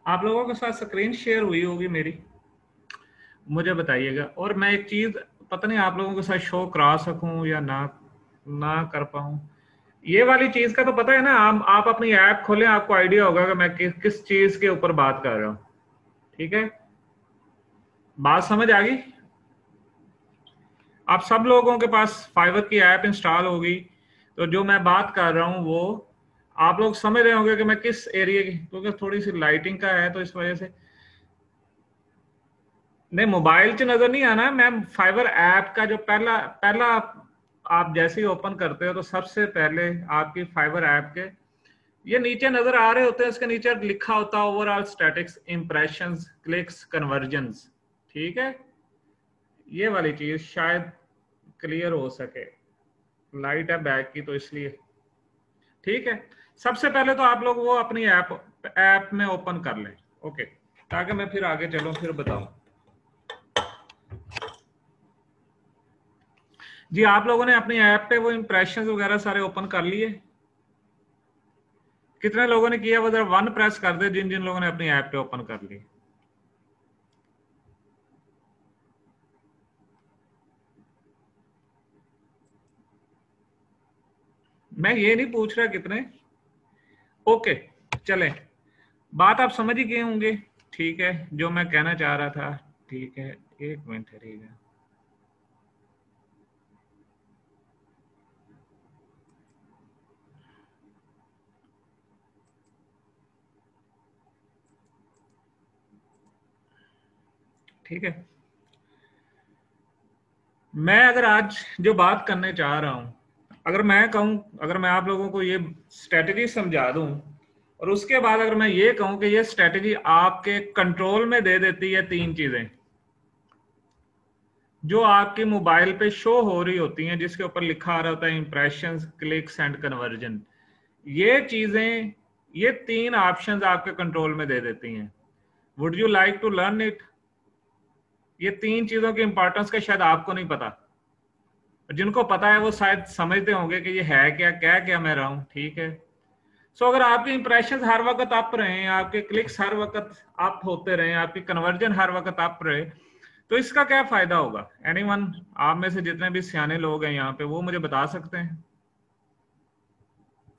आप लोगों के साथ स्क्रीन शेयर हुई होगी मेरी, मुझे बताइएगा। और मैं एक चीज़, पता नहीं आप लोगों के साथ शो करा सकूं या ना ना कर पाऊं, ये वाली चीज़ का तो पता है ना। आप अपनी ऐप खोलें, आपको आइडिया होगा कि मैं किस चीज़ के ऊपर बात कर रहा हूँ। ठीक है, बात समझ आ गई? आप सब लोगों के पास फाइवर की ऐप इंस्टॉल होगी, तो जो मैं बात कर रहा हूँ वो आप लोग समझ रहे होंगे कि मैं किस एरिया की, क्योंकि थोड़ी सी लाइटिंग का है तो इस वजह से। नहीं, मोबाइल च नजर नहीं आना। मैं फाइबर ऐप का जो पहला पहला आप जैसे ही ओपन करते हो तो सबसे पहले आपकी फाइबर ऐप के ये नीचे नजर आ रहे होते हैं, इसके नीचे लिखा होता है overall statics, impressions, clicks, convergence. ठीक है, ये वाली चीज शायद क्लियर हो सके। लाइट है बैक की तो इसलिए। ठीक है, सबसे पहले तो आप लोग वो अपनी ऐप में ओपन कर लें। ओके, ताकि मैं फिर आगे चलूं फिर बताऊं। जी, आप लोगों ने अपनी ऐप पे वो इंप्रेशंस वगैरह सारे ओपन कर लिए? कितने लोगों ने किया? वो जरा वन प्रेस कर दे जिन जिन लोगों ने अपनी ऐप पे ओपन कर ली। मैं ये नहीं पूछ रहा कितने। ओके, चलें, बात आप समझ ही गए होंगे। ठीक है, जो मैं कहना चाह रहा था। ठीक है, एक मिनट ठहरिएगा। ठीक है, मैं अगर आज जो बात करने चाह रहा हूं, अगर मैं कहूं, अगर मैं आप लोगों को ये स्ट्रेटजी समझा दूं और उसके बाद अगर मैं ये कहूं कि ये स्ट्रेटजी आपके कंट्रोल में दे देती है तीन चीजें जो आपके मोबाइल पे शो हो रही होती हैं, जिसके ऊपर लिखा आ रहा होता है इंप्रेशंस, क्लिक्स एंड कन्वर्जन। ये चीजें, ये तीन ऑप्शंस आपके कंट्रोल में दे देती हैं। Would you like to learn it? ये तीन चीजों की इंपॉर्टेंस का शायद आपको नहीं पता, जिनको पता है वो शायद समझते होंगे कि ये है क्या, क्या मैं रहा हूं। ठीक है, सो अगर आपके इंप्रेशन हर वक्त अप रहे, आपके क्लिक्स हर वक्त अप होते रहे, आपकी कन्वर्जन हर वक्त अप रहे, तो इसका क्या फायदा होगा? एनीवन, आप में से जितने भी सियाने लोग हैं यहाँ पे, वो मुझे बता सकते हैं?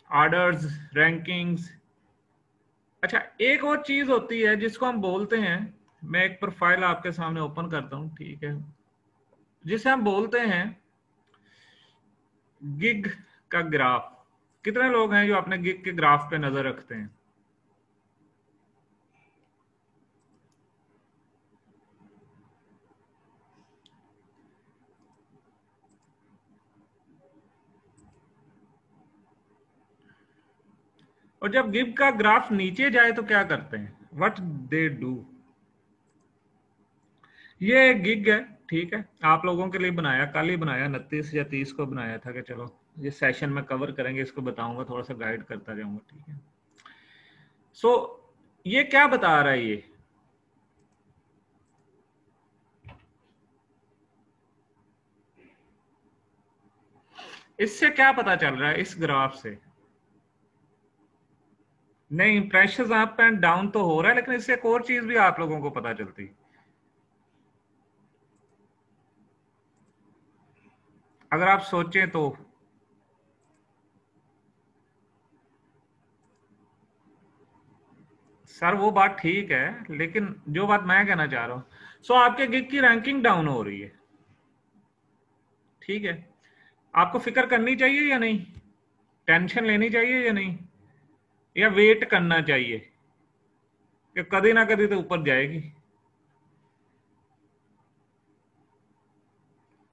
Orders, rankings. अच्छा, एक और चीज होती है जिसको हम बोलते हैं, मैं एक प्रोफाइल आपके सामने ओपन करता हूँ। ठीक है, जिसे हम बोलते हैं गिग का ग्राफ। कितने लोग हैं जो अपने गिग के ग्राफ पे नजर रखते हैं? और जब गिग का ग्राफ नीचे जाए तो क्या करते हैं? What they do? ये एक गिग है। ठीक है, आप लोगों के लिए बनाया, कल ही बनाया, 29 या 30 को बनाया था कि चलो ये सेशन में कवर करेंगे, इसको बताऊंगा, थोड़ा सा गाइड करता जाऊंगा। ठीक है, सो ये क्या बता रहा है? ये इससे क्या पता चल रहा है इस ग्राफ से? नहीं, प्रेशर अप एंड डाउन तो हो रहा है, लेकिन इससे एक और चीज भी आप लोगों को पता चलती, अगर आप सोचें तो। सर वो बात ठीक है, लेकिन जो बात मैं कहना चाह रहा हूं, सो आपके गिग की रैंकिंग डाउन हो रही है। ठीक है, आपको फिक्र करनी चाहिए या नहीं? टेंशन लेनी चाहिए या नहीं? या वेट करना चाहिए कि कभी ना कभी तो ऊपर जाएगी?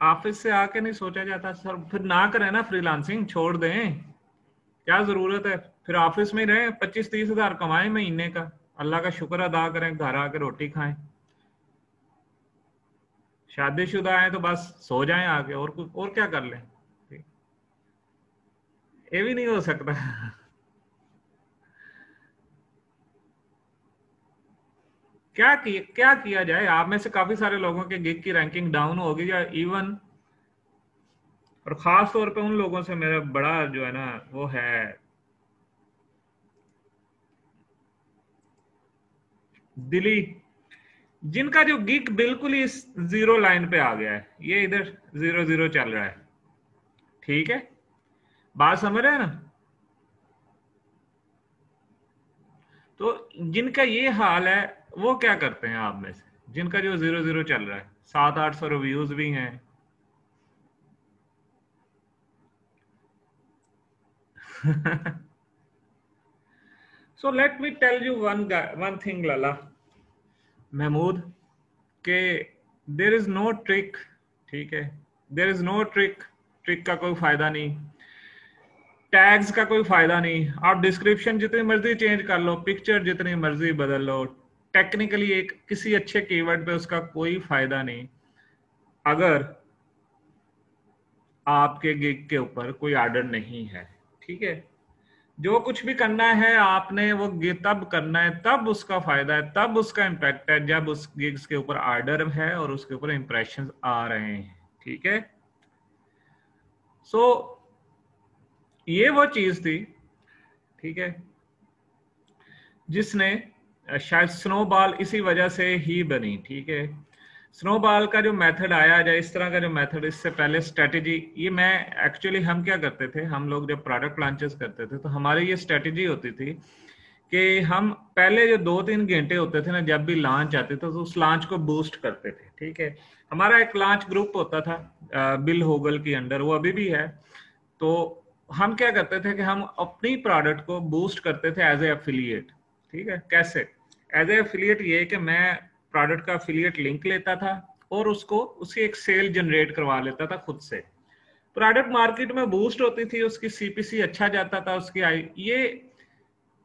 ऑफिस से आके नहीं सोचा जाता सर? फिर ना करें ना, फ्रीलांसिंग छोड़ दें, क्या जरूरत है? फिर ऑफिस में ही रहें, 25-30 हजार कमाएं महीने का, अल्लाह का शुक्र अदा करें, घर आके रोटी खाएं। शादीशुदा है तो बस सो जाएं आके, और कुछ और क्या कर लें? ये भी नहीं हो सकता। क्या किया जाए? आप में से काफी सारे लोगों के गिग की रैंकिंग डाउन होगी, या इवन, और खास तौर पे उन लोगों से मेरा बड़ा जो है ना वो है। दिल्ली, जिनका जो गिग बिल्कुल ही जीरो लाइन पे आ गया है, ये इधर 0-0 चल रहा है, ठीक है, बात समझ रहे हैं ना। तो जिनका ये हाल है वो क्या करते हैं आप में से, जिनका जो 0-0 चल रहा है, 700-800 रिव्यूज भी हैं। So let me tell you one thing Lala Mahmood, के देर इज नो ट्रिक, ठीक है, there is no trick, trick का कोई फायदा नहीं, टैग्स का कोई फायदा नहीं, आप डिस्क्रिप्शन जितनी मर्जी चेंज कर लो, पिक्चर जितनी मर्जी बदल लो, टेक्निकली एक किसी अच्छे कीवर्ड पे उसका कोई फायदा नहीं अगर आपके गिग के ऊपर कोई आर्डर नहीं है, ठीक है। जो कुछ भी करना है आपने वो तब करना है, तब उसका फायदा है, तब उसका इम्पैक्ट है, जब उस गिग्स के ऊपर आर्डर है और उसके ऊपर इंप्रेशन आ रहे हैं, ठीक है। सो ये वो चीज थी, ठीक है, जिसने शायद स्नोबॉल इसी वजह से ही बनी, ठीक है। स्नोबॉल का जो मेथड आया, या इस तरह का जो मेथड, इससे पहले स्ट्रेटेजी, ये मैं एक्चुअली, हम क्या करते थे, हम लोग जब प्रोडक्ट लॉन्चेस करते थे तो हमारी ये स्ट्रेटेजी होती थी कि हम पहले जो 2-3 घंटे होते थे ना, जब भी लॉन्च आते थे तो उस लॉन्च को बूस्ट करते थे, ठीक है। हमारा एक लॉन्च ग्रुप होता था बिल होगल के अंडर, वो अभी भी है। तो हम क्या करते थे कि हम अपनी प्रोडक्ट को बूस्ट करते थे एज ए एफिलिएट, ठीक है। कैसे? एज ए एफिलिएट ये कि मैं प्रोडक्ट का एफिलिएट लिंक लेता था और उसको उसकी एक सेल जनरेट करवा लेता था खुद से। प्रोडक्ट मार्केट में बूस्ट होती थी, उसकी सीपीसी अच्छा जाता था, उसकी आई, ये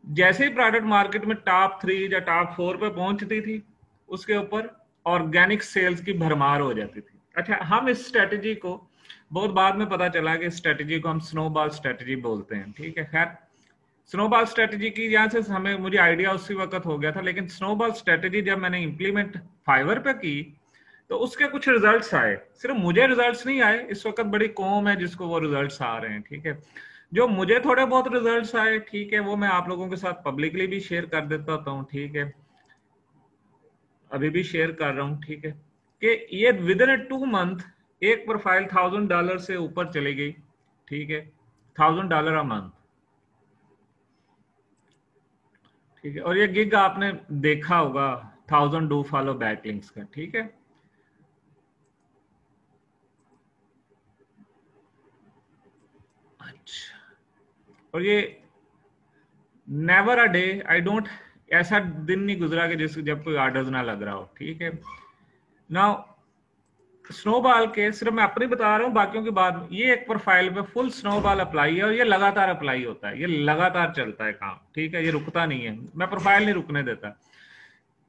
जैसे ही प्रोडक्ट मार्केट में टॉप 3 या टॉप 4 पे पहुंचती थी, उसके ऊपर ऑर्गेनिक सेल्स की भरमार हो जाती थी। अच्छा, हम इस स्ट्रेटेजी को बहुत बाद में पता चला कि स्ट्रेटेजी को हम स्नोबॉल स्ट्रेटेजी बोलते हैं, ठीक है। खैर, स्नोबॉल स्ट्रेटेजी की यहाँ से हमें, मुझे आइडिया उसी वक्त हो गया था, लेकिन स्नोबॉल स्ट्रेटेजी जब मैंने इंप्लीमेंट फाइवर पे की तो उसके कुछ रिजल्ट्स आए। सिर्फ मुझे रिजल्ट्स नहीं आए, इस वक्त बड़ी कौम है जिसको वो रिजल्ट्स आ रहे हैं, ठीक है। जो मुझे थोड़े बहुत रिजल्ट्स आए, ठीक है, वो मैं आप लोगों के साथ पब्लिकली भी शेयर कर देता हूँ, ठीक है, अभी भी शेयर कर रहा हूँ, ठीक है, कि ये विद इन 2 मंथ एक प्रोफाइल $1000 से ऊपर चली गई, ठीक है, $1000 अ मंथ, ठीक है। और ये गिग आपने देखा होगा 1000 डू फॉलो बैकलिंक्स का, ठीक है। अच्छा, और ये never a day, I don't, ऐसा दिन नहीं गुजरा कि जिस जब कोई ऑर्डर्स ना लग रहा हो, ठीक है। नाउ स्नोबॉल के, सिर्फ मैं अपनी बता रहा हूँ, बाकियों की बात, ये एक प्रोफाइल पे फुल स्नोबॉल अप्लाई है और ये लगातार अप्लाई होता है, ये लगातार चलता है काम, ठीक है, ये रुकता नहीं है, मैं प्रोफाइल नहीं रुकने देता।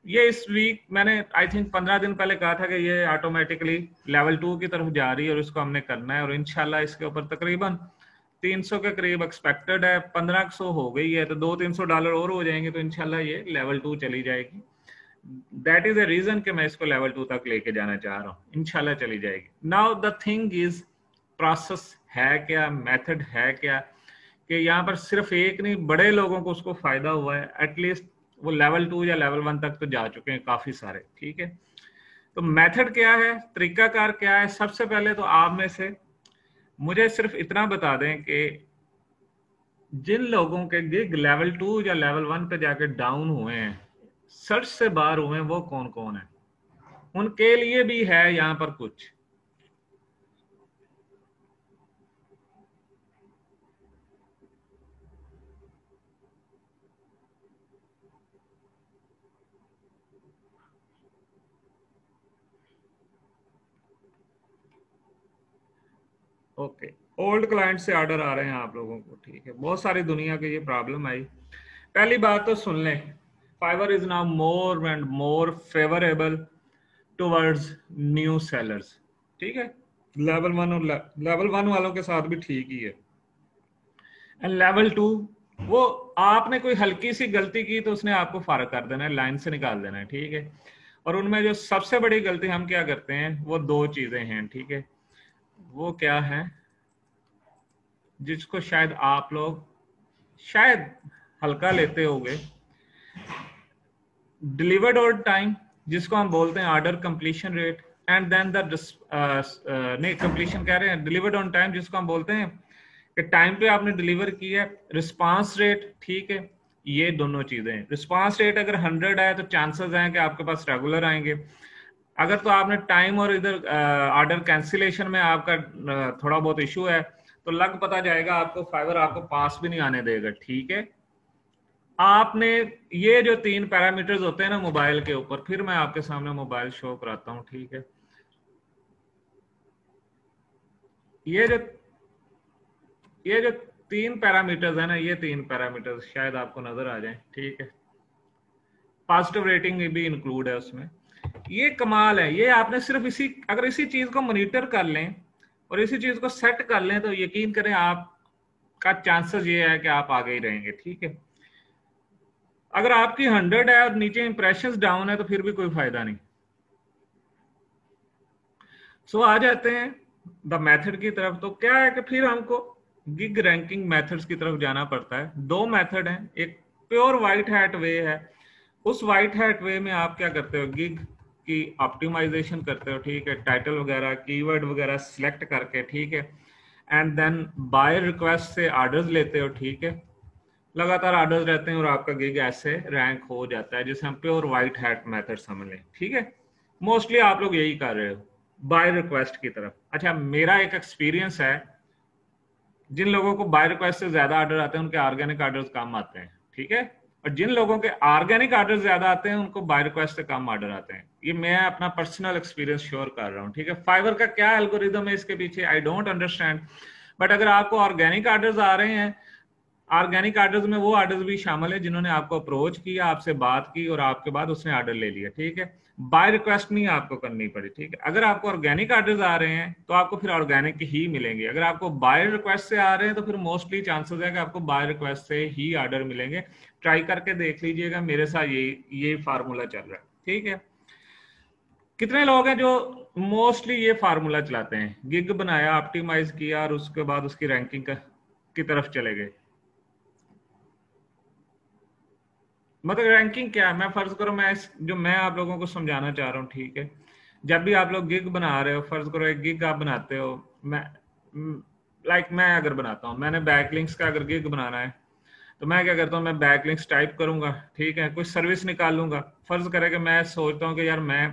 ये इस वीक मैंने आई थिंक 15 दिन पहले कहा था कि ये ऑटोमेटिकली लेवल 2 की तरफ जा रही है और इसको हमने करना है, और इंशाल्लाह इसके ऊपर तकरीबन 300 के करीब एक्सपेक्टेड है, 1500 हो गई है, तो $200-300 और हो जाएंगे तो इंशाल्लाह ये लेवल 2 चली जाएगी। दैट इज अ रीजन कि मैं इसको लेवल 2 तक लेके जाना चाह रहा हूँ, इंशाल्लाह चली जाएगी। Now the thing is, process है क्या, मेथड है क्या, कि यहाँ पर सिर्फ एक नहीं, बड़े लोगों को उसको फायदा हुआ है, एटलीस्ट वो लेवल 2 या लेवल 1 तक तो जा चुके हैं काफी सारे, ठीक है। तो मेथड क्या है, तरीकाकार क्या है? सबसे पहले तो आप में से मुझे सिर्फ इतना बता दें कि जिन लोगों के गिग लेवल 2 या लेवल 1 पे जाके डाउन हुए हैं, सर्च से बाहर हुए हैं, वो कौन कौन है? उनके लिए भी है यहाँ पर कुछ। ओके, ओल्ड क्लाइंट से ऑर्डर आ रहे हैं आप लोगों को, ठीक है, बहुत सारी दुनिया की ये प्रॉब्लम आई। पहली बात तो सुन लें, Fiverr is now more and more favourable towards new sellers, ठीक है। लेवल 1 और लेवल 1 वालों के साथ भी ठीक ही है, एंड लेवल 2, वो आपने कोई हल्की सी गलती की तो उसने आपको फारग कर देना है, लाइन से निकाल देना है, ठीक है। और उनमें जो सबसे बड़ी गलती हम क्या करते हैं, वो 2 चीजें हैं, ठीक है। वो क्या है, जिसको शायद आप लोग शायद हल्का लेते होंगे, डिलीवर्ड ऑन टाइम जिसको हम बोलते हैं order completion rate, and then the नहीं कंप्लीशन कह रहे हैं, डिलीवर्ड ऑन टाइम जिसको हम बोलते हैं कि टाइम पे आपने डिलीवर किया, रिस्पांस रेट, ठीक है। ये दोनों चीजें हैं। रिस्पांस रेट अगर 100 है तो चांसेस हैं कि आपके पास रेगुलर आएंगे। अगर तो आपने टाइम और इधर ऑर्डर कैंसिलेशन में आपका थोड़ा बहुत इशू है तो लग पता जाएगा आपको, फाइवर आपको पास भी नहीं आने देगा, ठीक है। आपने ये जो 3 पैरामीटर्स होते हैं ना मोबाइल के ऊपर, फिर मैं आपके सामने मोबाइल शो कराता हूं, ठीक है। ये जो 3 पैरामीटर्स है ना, ये 3 पैरामीटर्स शायद आपको नजर आ जाए, ठीक है। पॉजिटिव रेटिंग भी इंक्लूड है उसमें। ये कमाल है, ये आपने सिर्फ अगर इसी चीज को मॉनिटर कर लें और इसी चीज को सेट कर लें तो यकीन करें आपका चांसेस ये है कि आप आगे ही रहेंगे, ठीक है। अगर आपकी 100 है और नीचे इंप्रेशंस डाउन है तो फिर भी कोई फायदा नहीं। सो आ जाते हैं द मेथड की तरफ। तो क्या है कि फिर हमको गिग रैंकिंग मेथड्स की तरफ जाना पड़ता है। 2 मेथड हैं, एक प्योर व्हाइट हैट वे है। उस व्हाइट हैट वे में आप क्या करते हो, गिग की ऑप्टिमाइजेशन करते हो, ठीक है, टाइटल वगैरह कीवर्ड वगैरह सिलेक्ट करके, ठीक है, एंड देन बाय रिक्वेस्ट से ऑर्डर्स लेते हो, ठीक है। लगातार ऑर्डर्स रहते हैं और आपका गिग ऐसे रैंक हो जाता है, जिसे हम प्योर व्हाइट हैट मेथड समझ लें, ठीक है। मोस्टली आप लोग यही कर रहे हो बाय रिक्वेस्ट की तरफ। अच्छा, मेरा एक एक्सपीरियंस है, जिन लोगों को बाय रिक्वेस्ट से ज्यादा ऑर्डर आते हैं उनके ऑर्गेनिक ऑर्डर्स कम आते हैं, ठीक है। और जिन लोगों के ऑर्गेनिक ऑर्डर ज्यादा आते हैं उनको बाय रिक्वेस्ट से कम ऑर्डर आते हैं। ये मैं अपना पर्सनल एक्सपीरियंस शेयर कर रहा हूँ, ठीक है। फाइवर का क्या एल्गोरिदम है इसके पीछे, आई डोंट अंडरस्टैंड, बट अगर आपको ऑर्गेनिक ऑर्डर्स आ रहे हैं, ऑर्गेनिक ऑर्डर्स में वो ऑर्डर्स भी शामिल है जिन्होंने आपको अप्रोच किया, आपसे बात की और आपके बाद उसने ऑर्डर ले लिया, ठीक है। बाय रिक्वेस्ट नहीं आपको करनी पड़ी, ठीक है। अगर आपको ऑर्गेनिक ऑर्डर्स आ रहे हैं तो आपको फिर ऑर्गेनिक ही मिलेंगे। अगर आपको बाय रिक्वेस्ट से आ रहे हैं तो फिर मोस्टली चांसेस है कि आपको बाय रिक्वेस्ट से ही ऑर्डर मिलेंगे। ट्राई करके देख लीजिएगा, मेरे साथ ये फार्मूला चल रहा है, ठीक है। कितने लोग हैं जो मोस्टली ये फार्मूला चलाते हैं, गिग बनाया, ऑप्टिमाइज किया और उसके बाद उसकी रैंकिंग की तरफ चले गए। मतलब रैंकिंग क्या है, मैं फर्ज करो जो मैं आप लोगों को समझाना चाह रहा हूँ, ठीक है। जब भी आप लोग गिग बना रहे हो, फर्ज करो एक गिग आप बनाते हो, मैं अगर बनाता हूँ, मैंने बैकलिंक्स का अगर गिग बनाना है तो मैं क्या करता हूँ, मैं बैकलिंक्स टाइप करूंगा, ठीक है, कुछ सर्विस निकालूंगा। फर्ज करें कि मैं सोचता हूँ कि यार मैं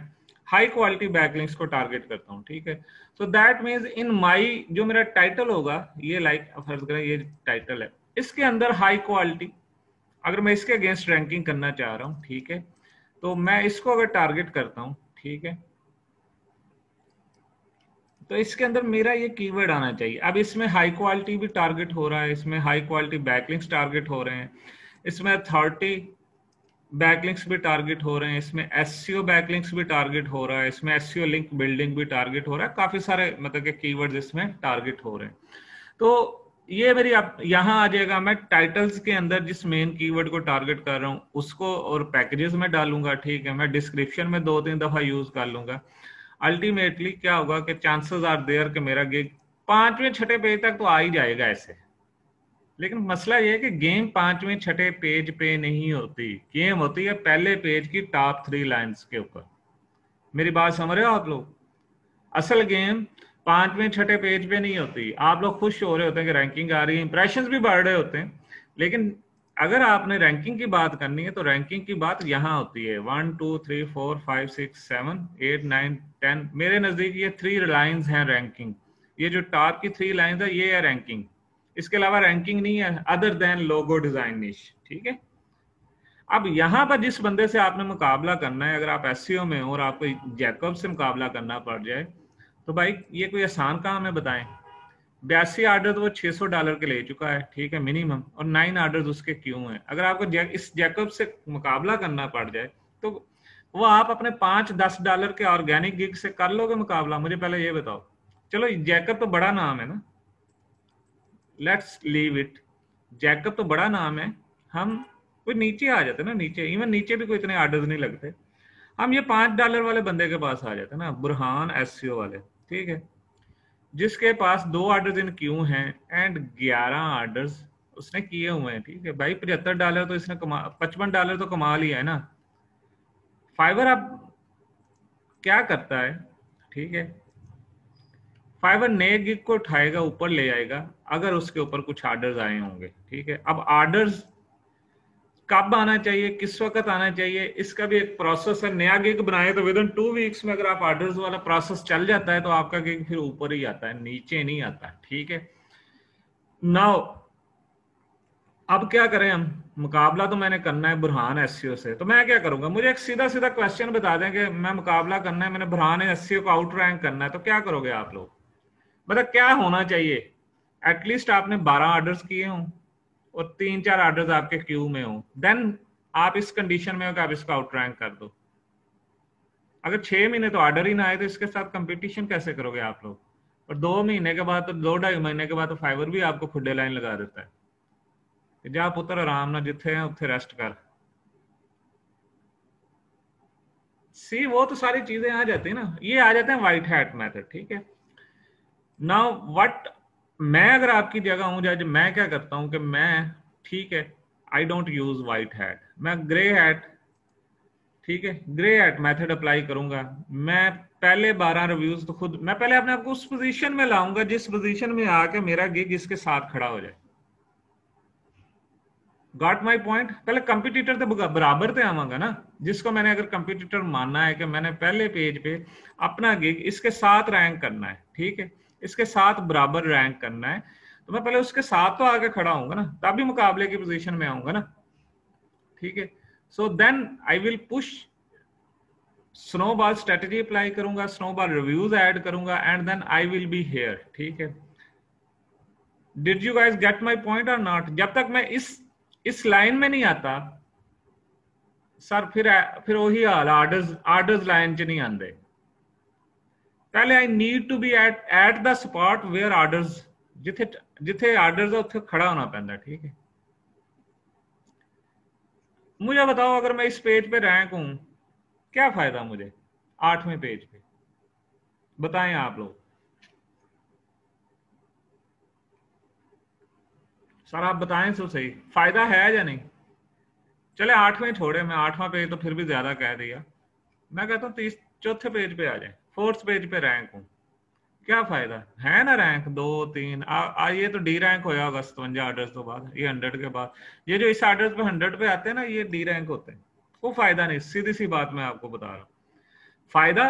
हाई क्वालिटी बैकलिंक्स को टारगेट करता हूँ, ठीक है। सो दैट मीन्स इन माई जो मेरा टाइटल होगा, ये फर्ज करें ये टाइटल है, इसके अंदर हाई क्वालिटी, अगर मैं इसके अगेंस्ट रैंकिंग करना चाह रहा हूँ, ठीक है, तो मैं इसको अगर टारगेट करता हूँ, ठीक है, तो इसके अंदर मेरा ये कीवर्ड आना चाहिए। अब इसमें हाई क्वालिटी भी टारगेट हो रहा है, इसमें हाई क्वालिटी बैकलिंक्स टारगेट हो रहे हैं, इसमें अथॉरिटी बैकलिंक्स भी टारगेट हो रहे हैं, इसमें एसईओ बैकलिंक्स भी टारगेट हो रहा है, इसमें एसईओ लिंक बिल्डिंग भी टारगेट हो रहा है, काफी सारे मतलब के कीवर्ड्स इसमें टारगेट हो रहे हैं। तो ये मेरी आप यहाँ आ जाएगा, मैं टाइटल्स के अंदर जिस मेन कीवर्ड को टारगेट कर रहा हूँ उसको और पैकेजेस में डालूंगा, ठीक है। मैं डिस्क्रिप्शन में 2-3 दफा यूज कर लूंगा। अल्टीमेटली क्या होगा कि चांसेस आर देयर कि मेरा गिग 5वें-6ठे पेज तक तो आ ही जाएगा ऐसे। लेकिन मसला ये है कि गेम 5वें-6ठे पेज पे नहीं होती, गेम होती है पहले पेज की टॉप 3 लाइंस के ऊपर। मेरी बात समझ रहे हो आप लोग? असल गेम 5वें-6ठे पेज पे नहीं होती। आप लोग खुश हो रहे होते हैं कि रैंकिंग आ रही है, इंप्रेशंस भी बढ़ रहे होते हैं, लेकिन अगर आपने रैंकिंग की बात करनी है तो रैंकिंग की बात यहाँ होती है 1 2 3 4 5 6 7 8 9 10। मेरे नजदीक ये 3 लाइंस हैं रैंकिंग। ये जो टॉप की 3 लाइंस है ये है रैंकिंग। इसके अलावा रैंकिंग नहीं है अदर देन लोगो डिजाइन निश, ठीक है। अब यहाँ पर जिस बंदे से आपने मुकाबला करना है, अगर आप एसईओ में हो और आपको जैकब से मुकाबला करना पड़ जाए तो भाई ये कोई आसान काम है बताएं। 82 ऑर्डर तो वो $600 के ले चुका है, ठीक है, मिनिमम, और 9 ऑर्डर उसके क्यों हैं। अगर आपको इस जैकब से मुकाबला करना पड़ जाए तो वो आप अपने $5-10 के ऑर्गेनिक गिग से कर लोगे मुकाबला? मुझे पहले ये बताओ। चलो जैकब तो बड़ा नाम है ना, लेट्स लीव इट, जैकब तो बड़ा नाम है, हम कोई नीचे आ जाते ना, नीचे, इवन नीचे भी कोई इतने ऑर्डर्स नहीं लगते, हम ये $5 वाले बंदे के पास आ जाते ना, बुरहान एसईओ वाले, ठीक है, जिसके पास 2 ऑर्डर्स इन क्यू हैं एंड 11 ऑर्डर्स उसने किए हुए हैं, ठीक है भाई। $75 तो इसने कमा, $55 तो कमा लिया है ना। फाइवर अब क्या करता है, ठीक है, फाइवर नए गिग को उठाएगा, ऊपर ले आएगा अगर उसके ऊपर कुछ ऑर्डर्स आए होंगे, ठीक है। अब ऑर्डर्स कब आना चाहिए, किस वक्त आना चाहिए, इसका भी एक प्रोसेस है। नया गिग बनाए तो विद इन 2 वीक्स में अगर आप ऑर्डर्स वाला प्रोसेस चल जाता है तो आपका गिग फिर ऊपर ही आता है, नीचे नहीं आता, ठीक है। नाउ अब क्या करें हम, मुकाबला तो मैंने करना है बुरहान एससीओ से, तो मैं क्या करूंगा, मुझे एक सीधा सीधा क्वेश्चन बता दें कि मैं मुकाबला करना है, मैंने बुरहान एससीओ को आउट रैंक करना है, तो क्या करोगे आप लोग, मतलब क्या होना चाहिए। एटलीस्ट आपने 12 ऑर्डर्स किए हों और 3-4 ऑर्डर्स आपके क्यू में हो, देन आप इस कंडीशन में हो कि आप इसको आउट रैंक कर दो। अगर 6 महीने तो ऑर्डर ही ना आए तो इसके साथ कंपटीशन कैसे करोगे आप लोग। और 2 महीने के बाद तो 2-2.5 महीने के बाद तो फाइवर भी आपको खुडे लाइन लगा देता है, जा पुत्र आराम ना जिथे है उत्थे रेस्ट कर। सी वो तो सारी चीजें आ जाती है ना, ये आ जाते हैं व्हाइट हैट मेथड, ठीक है। नाउ व्हाट, मैं अगर आपकी जगह हूं, जज मैं क्या करता हूं कि मैं, ठीक है, I don't use white hat, मैं ग्रे हैट, ठीक है, ग्रे हैट मेथड अप्लाई करूंगा। मैं पहले 12 रिव्यूज तो खुद, मैं पहले अपने आपको उस पोजीशन में लाऊंगा जिस पोजीशन में आके मेरा गिग इसके साथ खड़ा हो जाए। Got my point. पहले कंपटीटर तो बराबर पे आवांगा ना, जिसको मैंने अगर कंपटीटर मानना है कि मैंने पहले पेज पे अपना गिग इसके साथ रैंक करना है, ठीक है, इसके साथ बराबर रैंक करना है, तो मैं पहले उसके साथ तो आके खड़ा होऊंगा ना, तभी मुकाबले की पोजीशन में आऊंगा ना, ठीक है। So then I will push, snowball strategy apply करूंगा, स्नोबॉल रिव्यूज ऐड करूंगा, and then I will be here, ठीक है। Did you guys get my point और नॉट। जब तक मैं इस लाइन में नहीं आता सर, फिर वही हाल, आर्डर्स लाइन च नहीं आते। पहले I need to be at the spot where orders, जिथे जिथे आर्डर्स है उत्थे खड़ा होना पैंदा, ठीक है। मुझे बताओ अगर मैं इस पेज पे रैंक हूं, क्या फायदा मुझे 8वें पेज पे, बताएं आप लोग। सर आप बताएं तो सही, फायदा है या नहीं। चले 8वें छोड़े, मैं 8वां पेज तो फिर भी ज्यादा कह दिया, मैं कहता हूँ 4थे पेज पे आ जाए, 4th पेज पे रैंक हूँ, क्या फायदा है ना रैंक 2-3 ये तो डी रैंक होया होगा 57 ऑर्डर्स तो बाद, ये 100 के बाद, ये जो इस ऑर्डर्स पे 100 पे आते हैं ना, ये डी रैंक होते हैं। वो फायदा नहीं, सीधी सी बात मैं आपको बता रहा हूँ। फायदा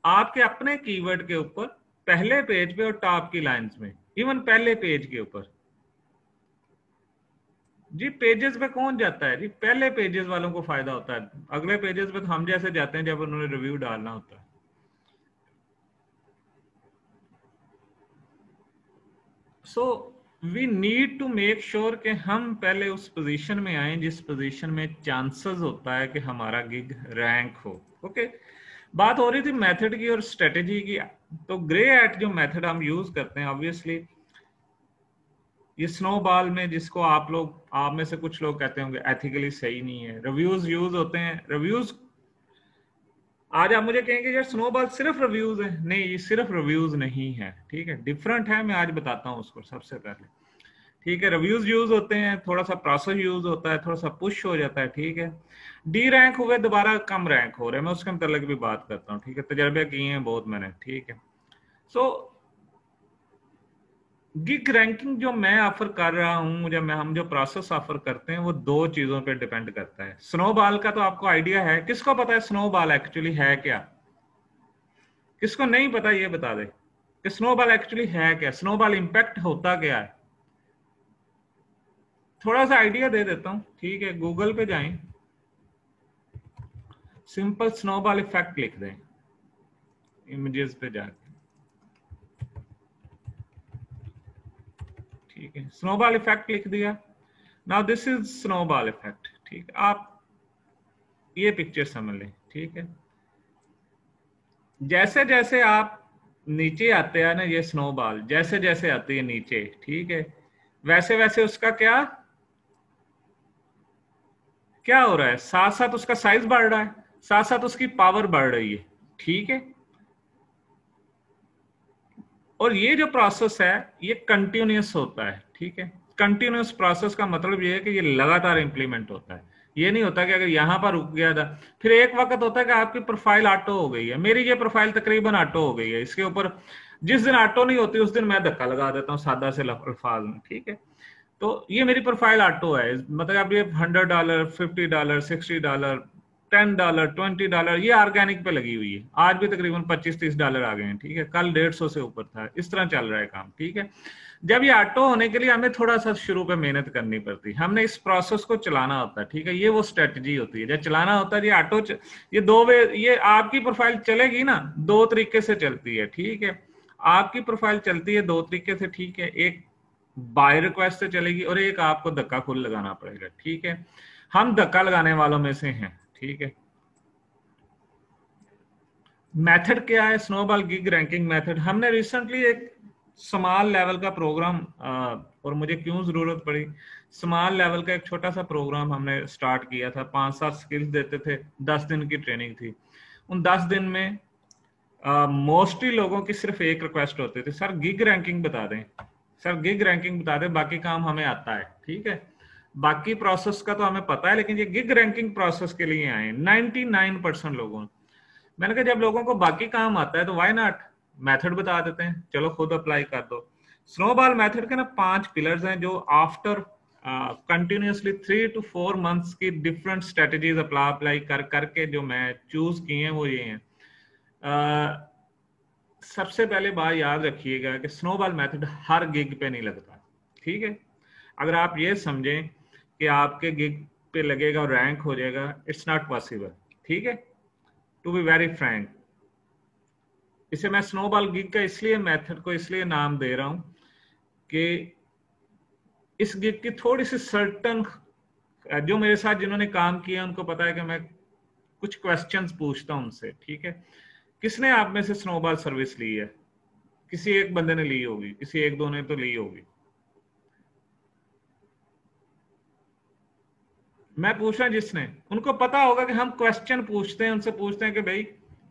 आपके अपने कीवर्ड के ऊपर पहले पेज पे और टॉप की लाइंस में, इवन पहले पेज के ऊपर। जी पेजेस पे कौन जाता है जी, पहले पेजेस वालों को फायदा होता है, अगले पेजेस पे तो हम जैसे जाते हैं जब उन्होंने रिव्यू डालना होता है। So we need to make sure कि हम पहले उस पोजीशन में आए जिस पोजीशन में चांसेस होता है कि हमारा गिग रैंक हो, ओके। बात हो रही थी मेथड की और स्ट्रेटेजी की, तो ग्रे एट जो मेथड हम यूज करते हैं, ऑब्वियसली ये स्नोबॉल में, जिसको आप में से कुछ लोग कहते होंगे एथिकली सही नहीं है, रिव्यूज यूज होते हैं। रिव्यूज, आज आप मुझे कहेंगे यार स्नोबॉल सिर्फ रिव्यूज है, नहीं ये सिर्फ रिव्यूज नहीं है, ठीक है, डिफरेंट है, मैं आज बताता हूँ उसको सबसे पहले, ठीक है। रिव्यूज यूज होते हैं, थोड़ा सा प्रोसेस यूज होता है, थोड़ा सा पुश हो जाता है, ठीक है। डी रैंक हुए दोबारा कम रैंक हो रहे हैं, मैं उसके मतलब भी बात करता हूँ, ठीक है, तजर्बे किए हैं बहुत मैंने, ठीक है। सो गिग रैंकिंग जो मैं ऑफर कर रहा हूं, जब हम जो प्रोसेस ऑफर करते हैं, वो 2 चीजों पे डिपेंड करता है। स्नोबॉल का तो आपको आइडिया है, किसको पता है स्नोबॉल एक्चुअली है क्या, किसको नहीं पता ये बता दे कि स्नोबॉल एक्चुअली है क्या, स्नोबॉल इंपैक्ट होता क्या है। थोड़ा सा आइडिया दे देता हूं, ठीक है, गूगल पे जाएं, सिंपल स्नोबॉल इफेक्ट लिख दें इमेजेस पे जाके, ठीक है, स्नोबॉल इफेक्ट लिख दिया। Now this is snowball effect, ठीक है, आप ये पिक्चर समझ लें, ठीक है। जैसे जैसे आप नीचे आते हैं ना, ये स्नोबॉल जैसे जैसे आती है नीचे, ठीक है, वैसे वैसे उसका क्या क्या हो रहा है, साथ साथ उसका साइज बढ़ रहा है, साथ साथ उसकी पावर बढ़ रही है, ठीक है। और ये जो प्रोसेस है ये कंटिन्यूअस होता है, ठीक है। कंटिन्यूअस प्रोसेस का मतलब ये है कि ये लगातार इंप्लीमेंट होता है, ये नहीं होता कि अगर यहाँ पर रुक गया था, फिर एक वक्त होता है कि आपकी प्रोफाइल ऑटो हो गई है। मेरी ये प्रोफाइल तकरीबन ऑटो हो गई है, इसके ऊपर जिस दिन ऑटो नहीं होती उस दिन मैं धक्का लगा देता हूँ सादा से अल्फाज में, ठीक है। तो ये मेरी प्रोफाइल ऑटो है, मतलब अब ये $100, $50, $60, $10, $20 ये ऑर्गेनिक पे लगी हुई है। आज भी तकरीबन $25-30 आ गए हैं, ठीक है। कल 150 से ऊपर था, इस तरह चल रहा है काम, ठीक है। जब ये ऑटो होने के लिए हमें थोड़ा सा शुरू पे मेहनत करनी पड़ती है, हमने इस प्रोसेस को चलाना होता है, ठीक है। ये वो स्ट्रेटजी होती है जब चलाना होता है। ये ऑटो ये दो वे, ये आपकी प्रोफाइल चलेगी ना दो तरीके से चलती है, ठीक है। आपकी प्रोफाइल चलती है दो तरीके से, ठीक है। एक बाय रिक्वेस्ट से चलेगी और एक आपको धक्का खुद लगाना पड़ेगा, ठीक है। हम धक्का लगाने वालों में से हैं, ठीक है। मेथड क्या है? Snowball gig ranking method. हमने रिसेंटली एक स्मॉल लेवल का प्रोग्राम, और मुझे क्यों जरूरत पड़ी, स्मॉल लेवल का एक छोटा सा प्रोग्राम हमने स्टार्ट किया था। 5-7 स्किल्स देते थे, 10 दिन की ट्रेनिंग थी। उन 10 दिन में मोस्टली लोगों की सिर्फ एक रिक्वेस्ट होती थी, सर गिग रैंकिंग बता दें, सर गिग रैंकिंग बता दें, बाकी काम हमें आता है, ठीक है। बाकी प्रोसेस का तो हमें पता है, लेकिन ये गिग रैंकिंग प्रोसेस के लिए आए 99% लोगों। मैंने कहा जब लोगों को बाकी काम आता है तो व्हाई नॉट मेथड बता देते हैं, चलो खुद अप्लाई कर दो। स्नोबॉल मेथड के ना 5 पिलर्स हैं जो आफ्टर कंटिन्यूसली 3 to 4 मंथ्स की डिफरेंट स्ट्रेटजीज अप्लाई करके जो मैं चूज किए हैं वो ये हैं। सबसे पहले बात याद रखिएगा कि स्नोबॉल मेथड हर गिग पे नहीं लगता, ठीक है। अगर आप ये समझें कि आपके गिग पे लगेगा और रैंक हो जाएगा, इट्स नॉट पॉसिबल, ठीक है। टू बी वेरी फ्रैंक, इसे मैं स्नोबॉल गिग का इसलिए मेथड को इसलिए नाम दे रहा हूं कि इस गिग की थोड़ी सी सर्टन, जो मेरे साथ जिन्होंने काम किया उनको पता है कि मैं कुछ क्वेश्चंस पूछता हूं उनसे, ठीक है। किसने आप में से स्नोबॉल सर्विस ली है? किसी एक बंदे ने ली होगी, किसी एक दो ने तो ली होगी। मैं पूछ रहा जिसने, उनको पता होगा कि हम क्वेश्चन पूछते हैं, उनसे पूछते हैं कि भाई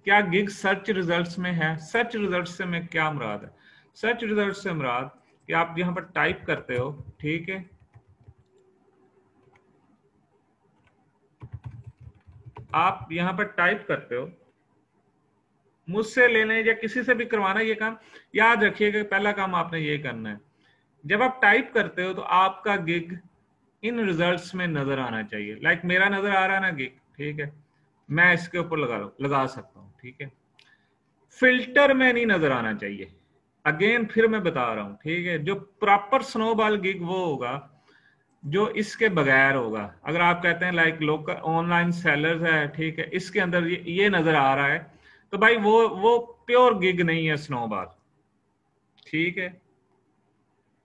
क्या गिग सर्च रिजल्ट्स में है? सर्च रिजल्ट्स से मैं क्या मुराद है? सर्च रिजल्ट से मुराद कि आप यहां पर टाइप करते हो, ठीक है। आप यहां पर टाइप करते हो, मुझसे लेने या किसी से भी करवाना ये काम, याद रखिएगा पहला काम आपने ये करना है। जब आप टाइप करते हो तो आपका गिग इन रिजल्ट्स में नजर आना चाहिए। लाइक मेरा नजर आ रहा है ना गिग, ठीक है, मैं इसके ऊपर लगा सकता हूं, ठीक है। फिल्टर में नहीं नजर आना चाहिए। अगेन फिर मैं बता रहा हूं, ठीक है। जो प्रॉपर स्नोबॉल गिग वो होगा जो इसके बगैर होगा। अगर आप कहते हैं लाइक लोकल ऑनलाइन सेलर्स है, ठीक है, इसके अंदर ये नजर आ रहा है, तो भाई वो प्योर गिग नहीं है स्नोबॉल, ठीक है।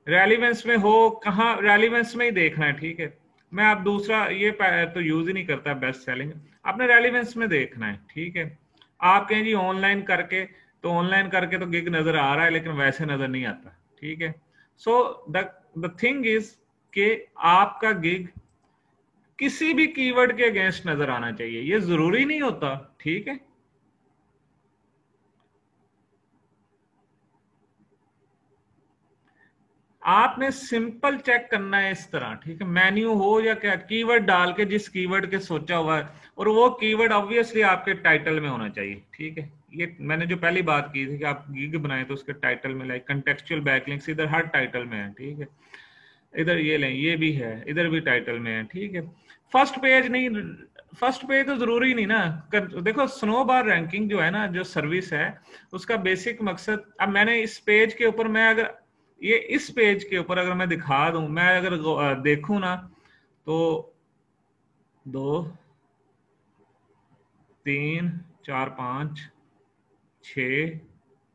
रेलिवेंस में हो, कहाँ रेलिवेंस में ही देखना है, ठीक है। मैं आप दूसरा ये तो यूज ही नहीं करता बेस्ट सेलिंग, आपने रेलिवेंस में देखना है, ठीक है। आप कहें जी ऑनलाइन करके, तो ऑनलाइन करके तो गिग नजर आ रहा है लेकिन वैसे नजर नहीं आता, ठीक है। सो द थिंग इज कि आपका गिग किसी भी कीवर्ड के अगेंस्ट नजर आना चाहिए, ये जरूरी नहीं होता, ठीक है। आपने सिंपल चेक करना है इस तरह, ठीक है। मेन्यू हो या क्या, कीवर्ड डाल के जिस कीवर्ड के सोचा हुआ है, और वो कीवर्ड ऑब्वियसली आपके टाइटल में होना चाहिए, ठीक है। ये मैंने जो पहली बात की थी कि आप गिग बनाए तो उसके टाइटल में, लाइक कंटेक्चुअल बैकलिंक्स इधर हर टाइटल में है, ठीक है। इधर ये लें, ये भी है, इधर भी टाइटल में है, ठीक है। फर्स्ट पेज नहीं, फर्स्ट पेज तो जरूरी नहीं ना। देखो स्नोबॉल रैंकिंग जो है ना, जो सर्विस है, उसका बेसिक मकसद, अब मैंने इस पेज के ऊपर, मैं अगर ये इस पेज के ऊपर अगर मैं दिखा दूं, मैं अगर देखूं ना, तो 2 3 4 5 6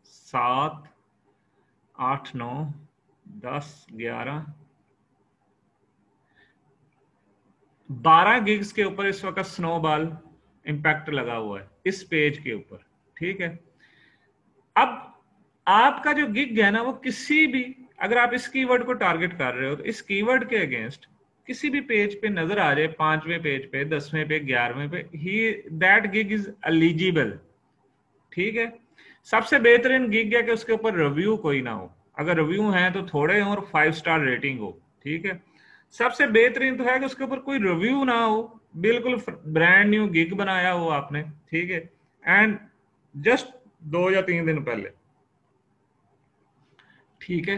7 8 9 10 11 12 गिग्स के ऊपर इस वक्त स्नोबॉल इंपैक्ट लगा हुआ है इस पेज के ऊपर, ठीक है। अब आपका जो गिग है ना, वो किसी भी, अगर आप इस कीवर्ड को टारगेट कर रहे हो तो इस कीवर्ड के अगेंस्ट किसी भी पेज पे नजर आ जाए, 5वें पेज पे, 10वें पे, 11वें पे, ही दैट गिग इज एलिजिबल, ठीक है। सबसे बेहतरीन गिग है कि उसके ऊपर रिव्यू कोई ना हो, अगर रिव्यू है तो थोड़े हो और 5 स्टार रेटिंग हो, ठीक है। सबसे बेहतरीन तो है कि उसके ऊपर कोई रिव्यू ना हो, बिल्कुल ब्रांड न्यू गिग बनाया वो आपने, ठीक है, एंड जस्ट 2 या 3 दिन पहले, ठीक है।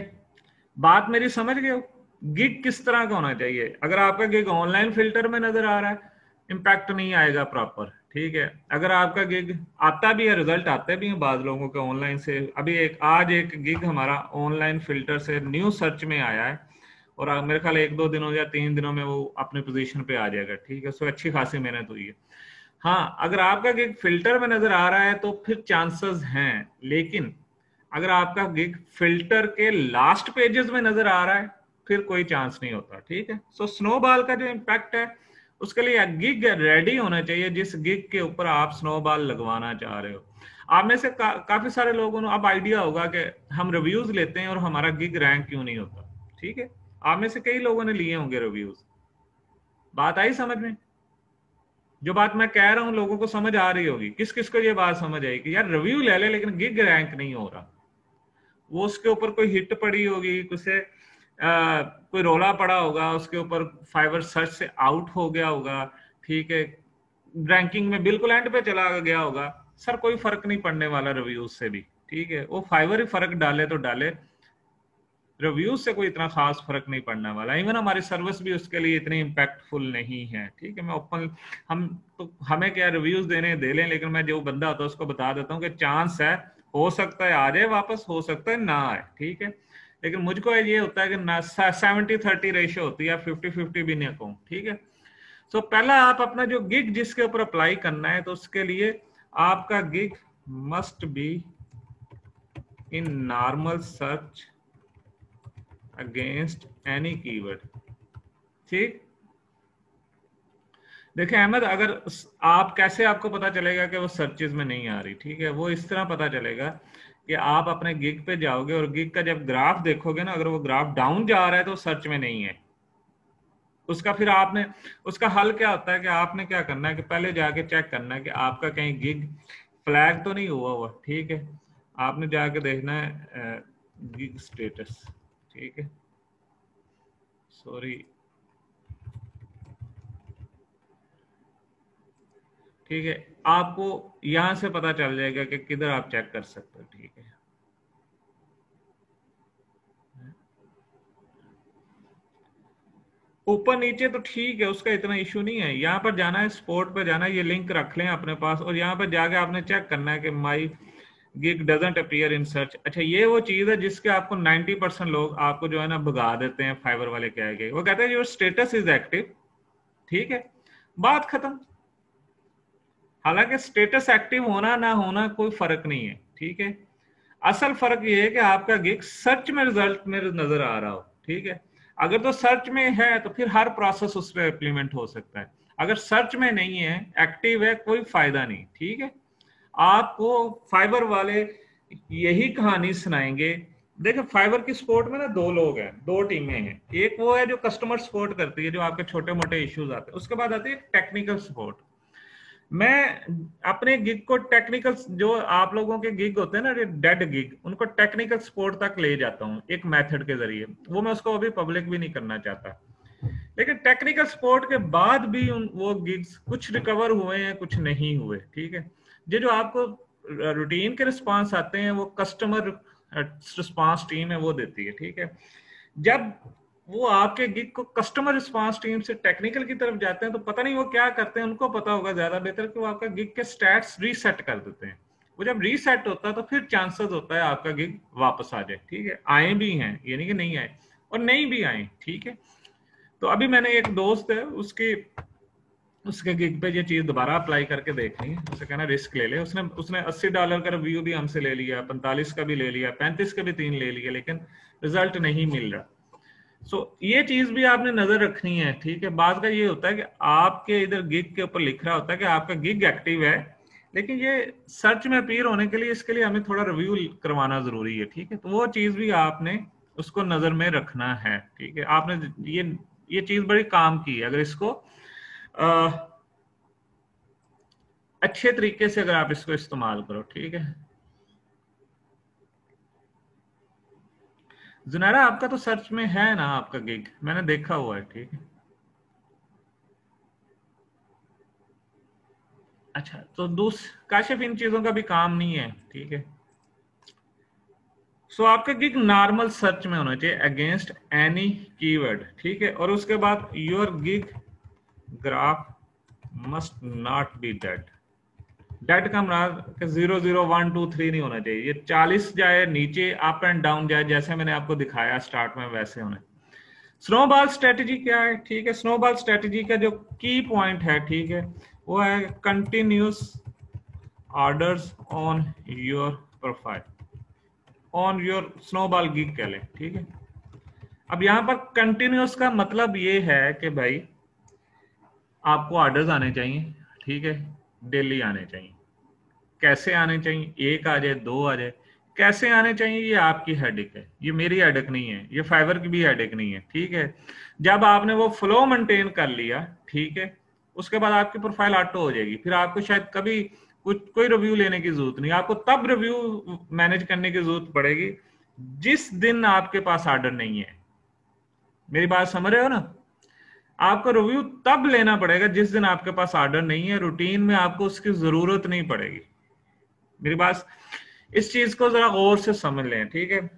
बात मेरी समझ गए हो? गिग किस तरह का होना चाहिए? अगर आपका गिग ऑनलाइन फिल्टर में नजर आ रहा है, इम्पैक्ट नहीं आएगा प्रॉपर, ठीक है। अगर आपका गिग आता भी है, रिजल्ट आते भी हैं बाज लोगों के ऑनलाइन से। अभी आज एक गिग हमारा ऑनलाइन फिल्टर से न्यू सर्च में आया है, और मेरे ख्याल 1-2 दिनों या 3 दिनों में वो अपने पोजीशन पे आ जाएगा, ठीक है। उसमें अच्छी खासी मेहनत हुई है। हाँ, अगर आपका गिग फिल्टर में नजर आ रहा है तो फिर चांसेस हैं, लेकिन अगर आपका गिग फिल्टर के लास्ट पेजेस में नजर आ रहा है फिर कोई चांस नहीं होता, ठीक है। सो स्नोबॉल का जो इम्पैक्ट है उसके लिए गिग रेडी होना चाहिए, जिस गिग के ऊपर आप स्नोबॉल लगवाना चाह रहे हो। आप में से काफी सारे लोगों को अब आइडिया होगा कि हम रिव्यूज लेते हैं और हमारा गिग रैंक क्यों नहीं होता, ठीक है। आप में से कई लोगों ने लिए होंगे रिव्यूज। बात आई समझ में? जो बात मैं कह रहा हूं लोगों को समझ आ रही होगी। किस किस को ये बात समझ आई कि यार रिव्यू ले ले लेकिन गिग रैंक नहीं हो रहा? वो उसके ऊपर कोई हिट पड़ी होगी, उसे कोई रोला पड़ा होगा, उसके ऊपर फाइवर सर्च से आउट हो गया होगा, ठीक है, रैंकिंग में बिल्कुल एंड पे चला गया होगा। सर कोई फर्क नहीं पड़ने वाला रिव्यूज से भी, ठीक है। वो फाइवर ही फर्क डाले तो डाले, रिव्यूज से कोई इतना खास फर्क नहीं पड़ने वाला। इवन हमारी सर्विस भी उसके लिए इतनी इम्पैक्टफुल नहीं है, ठीक है। मैं ओपन, हम तो हमें क्या रिव्यूज देने दे लें, लेकिन मैं जो बंदा होता है उसको बता देता हूँ कि चांस है, हो सकता है आ जाए वापस, हो सकता है ना आए, ठीक है। लेकिन मुझको ये होता है कि ना 70-30 रेशियो होती है, 50-50 भी नहीं कहूँ, ठीक है। सो पहला आप अपना जो गिग जिसके ऊपर अप्लाई करना है, तो उसके लिए आपका gig must be in normal search against any keyword, ठीक। देखिए अहमद, अगर आप कैसे, आपको पता चलेगा कि वो सर्चेज में नहीं आ रही, ठीक है। वो इस तरह पता चलेगा कि आप अपने गिग पे जाओगे और गिग का जब ग्राफ देखोगे ना, अगर वो ग्राफ डाउन जा रहा है तो सर्च में नहीं है। उसका फिर आपने, उसका हल क्या होता है कि आपने क्या करना है कि पहले जाके चेक करना है कि आपका कहीं गिग फ्लैग तो नहीं हुआ हुआ, ठीक है। आपने जाके देखना है गिग स्टेटस, ठीक है। सॉरी, ठीक है। आपको यहां से पता चल जाएगा कि किधर आप चेक कर सकते हो, ठीक है। ऊपर नीचे तो ठीक है, उसका इतना इशू नहीं है। यहाँ पर जाना है, स्पोर्ट पर जाना है, ये लिंक रख लें अपने पास, और यहाँ पर जाके आपने चेक करना है कि my gig doesn't appear in search. अच्छा, ये वो चीज है जिसके आपको 90% लोग आपको जो है ना भगा देते हैं। फाइवर वाले क्या है, वो कहते हैं योर स्टेटस इज एक्टिव, ठीक है, बात खत्म। हालांकि स्टेटस एक्टिव होना ना होना कोई फर्क नहीं है, ठीक है। असल फर्क ये है कि आपका गिग सर्च में रिजल्ट में नजर आ रहा हो, ठीक है। अगर तो सर्च में है तो फिर हर प्रोसेस उस पर इम्प्लीमेंट हो सकता है। अगर सर्च में नहीं है, एक्टिव है, कोई फायदा नहीं, ठीक है। आपको फाइबर वाले यही कहानी सुनाएंगे। देखो फाइबर की सपोर्ट में ना दो लोग हैं, दो टीमें हैं। एक वो है जो कस्टमर सपोर्ट करती है, जो आपके छोटे मोटे इश्यूज आते हैं। उसके बाद आती है टेक्निकल सपोर्ट। मैं अपने गिग को टेक्निकल, जो आप लोगों के गिग होते हैं ना डेड गिग, उनको टेक्निकल सपोर्ट तक ले जाता हूँ एक मेथड के जरिए। वो मैं उसको अभी पब्लिक भी नहीं करना चाहता। लेकिन टेक्निकल सपोर्ट के बाद भी वो गिग्स कुछ रिकवर हुए हैं, कुछ नहीं हुए, ठीक है। ये जो आपको रूटीन के रिस्पांस आते हैं वो कस्टमर रिस्पांस टीम है वो देती है, ठीक है। जब वो आपके गिग को कस्टमर रिस्पांस टीम से टेक्निकल की तरफ जाते हैं तो पता नहीं वो क्या करते हैं, उनको पता होगा ज्यादा बेहतर, कि वो आपका गिग के स्टैट्स रीसेट कर देते हैं। वो जब रीसेट होता है तो फिर चांसेस होता है आपका गिग वापस आ जाए, ठीक है। आए भी हैं, ये नहीं कि नहीं आए, और नहीं भी आए, ठीक है। तो अभी मैंने एक दोस्त है, उसकी उसके गिग पे ये चीज दोबारा अप्लाई करके देखनी है। उसे कहना रिस्क ले ले। उसने उसने $80 का रिव्यू भी हमसे ले लिया, 45 का भी ले लिया, 35 के भी 3 ले लिए, लेकिन रिजल्ट नहीं मिल रहा। ये चीज भी आपने नजर रखनी है, ठीक है। बात का ये होता है कि आपके इधर गिग के ऊपर लिख रहा होता है कि आपका गिग एक्टिव है, लेकिन ये सर्च में अपीयर होने के लिए इसके लिए हमें थोड़ा रिव्यू करवाना जरूरी है, ठीक है। तो वो चीज भी आपने उसको नजर में रखना है, ठीक है। आपने ये चीज बड़ी काम की है। अगर इसको अच्छे तरीके से अगर आप इसको इस्तेमाल करो, ठीक है। जुनैरा, आपका तो सर्च में है ना आपका गिग, मैंने देखा हुआ है, ठीक है। अच्छा, तो काशिफ इन चीजों का भी काम नहीं है, ठीक है। सो आपका गिग नॉर्मल सर्च में होना चाहिए अगेंस्ट एनी कीवर्ड, ठीक है। और उसके बाद your gig graph must not be dead. Dead का मतलब 0 0 1 2 3 नहीं होना चाहिए, ये 40 जाए नीचे, अप एंड डाउन जाए, जैसे मैंने आपको दिखाया स्टार्ट में वैसे होना। स्नोबॉल स्ट्रेटजी क्या है, ठीक है। स्नोबॉल स्ट्रेटजी का जो की पॉइंट है, ठीक है, वो है continuous orders on your profile, on your snowball gig कह लें, ठीक है। अब यहां पर कंटिन्यूस का मतलब ये है कि भाई आपको ऑर्डर्स आने चाहिए, ठीक है, डेली आने चाहिए। कैसे आने चाहिए, एक आ जाए, दो आ जाए, कैसे आने चाहिए ये आपकी हेडेक है, ये मेरी हेडेक नहीं है, ये फाइवर की भी हेडेक नहीं है, ठीक है। जब आपने वो फ्लो मेंटेन कर लिया, ठीक है, उसके बाद आपकी प्रोफाइल ऑटो हो जाएगी। फिर आपको शायद कभी कुछ कोई रिव्यू लेने की जरूरत नहीं, आपको तब रिव्यू मैनेज करने की जरूरत पड़ेगी जिस दिन आपके पास ऑर्डर नहीं है। मेरी बात समझ रहे हो ना? आपको रिव्यू तब लेना पड़ेगा जिस दिन आपके पास ऑर्डर नहीं है, रूटीन में आपको उसकी जरूरत नहीं पड़ेगी। मेरी बात, इस चीज को जरा गौर से समझ लें, ठीक है।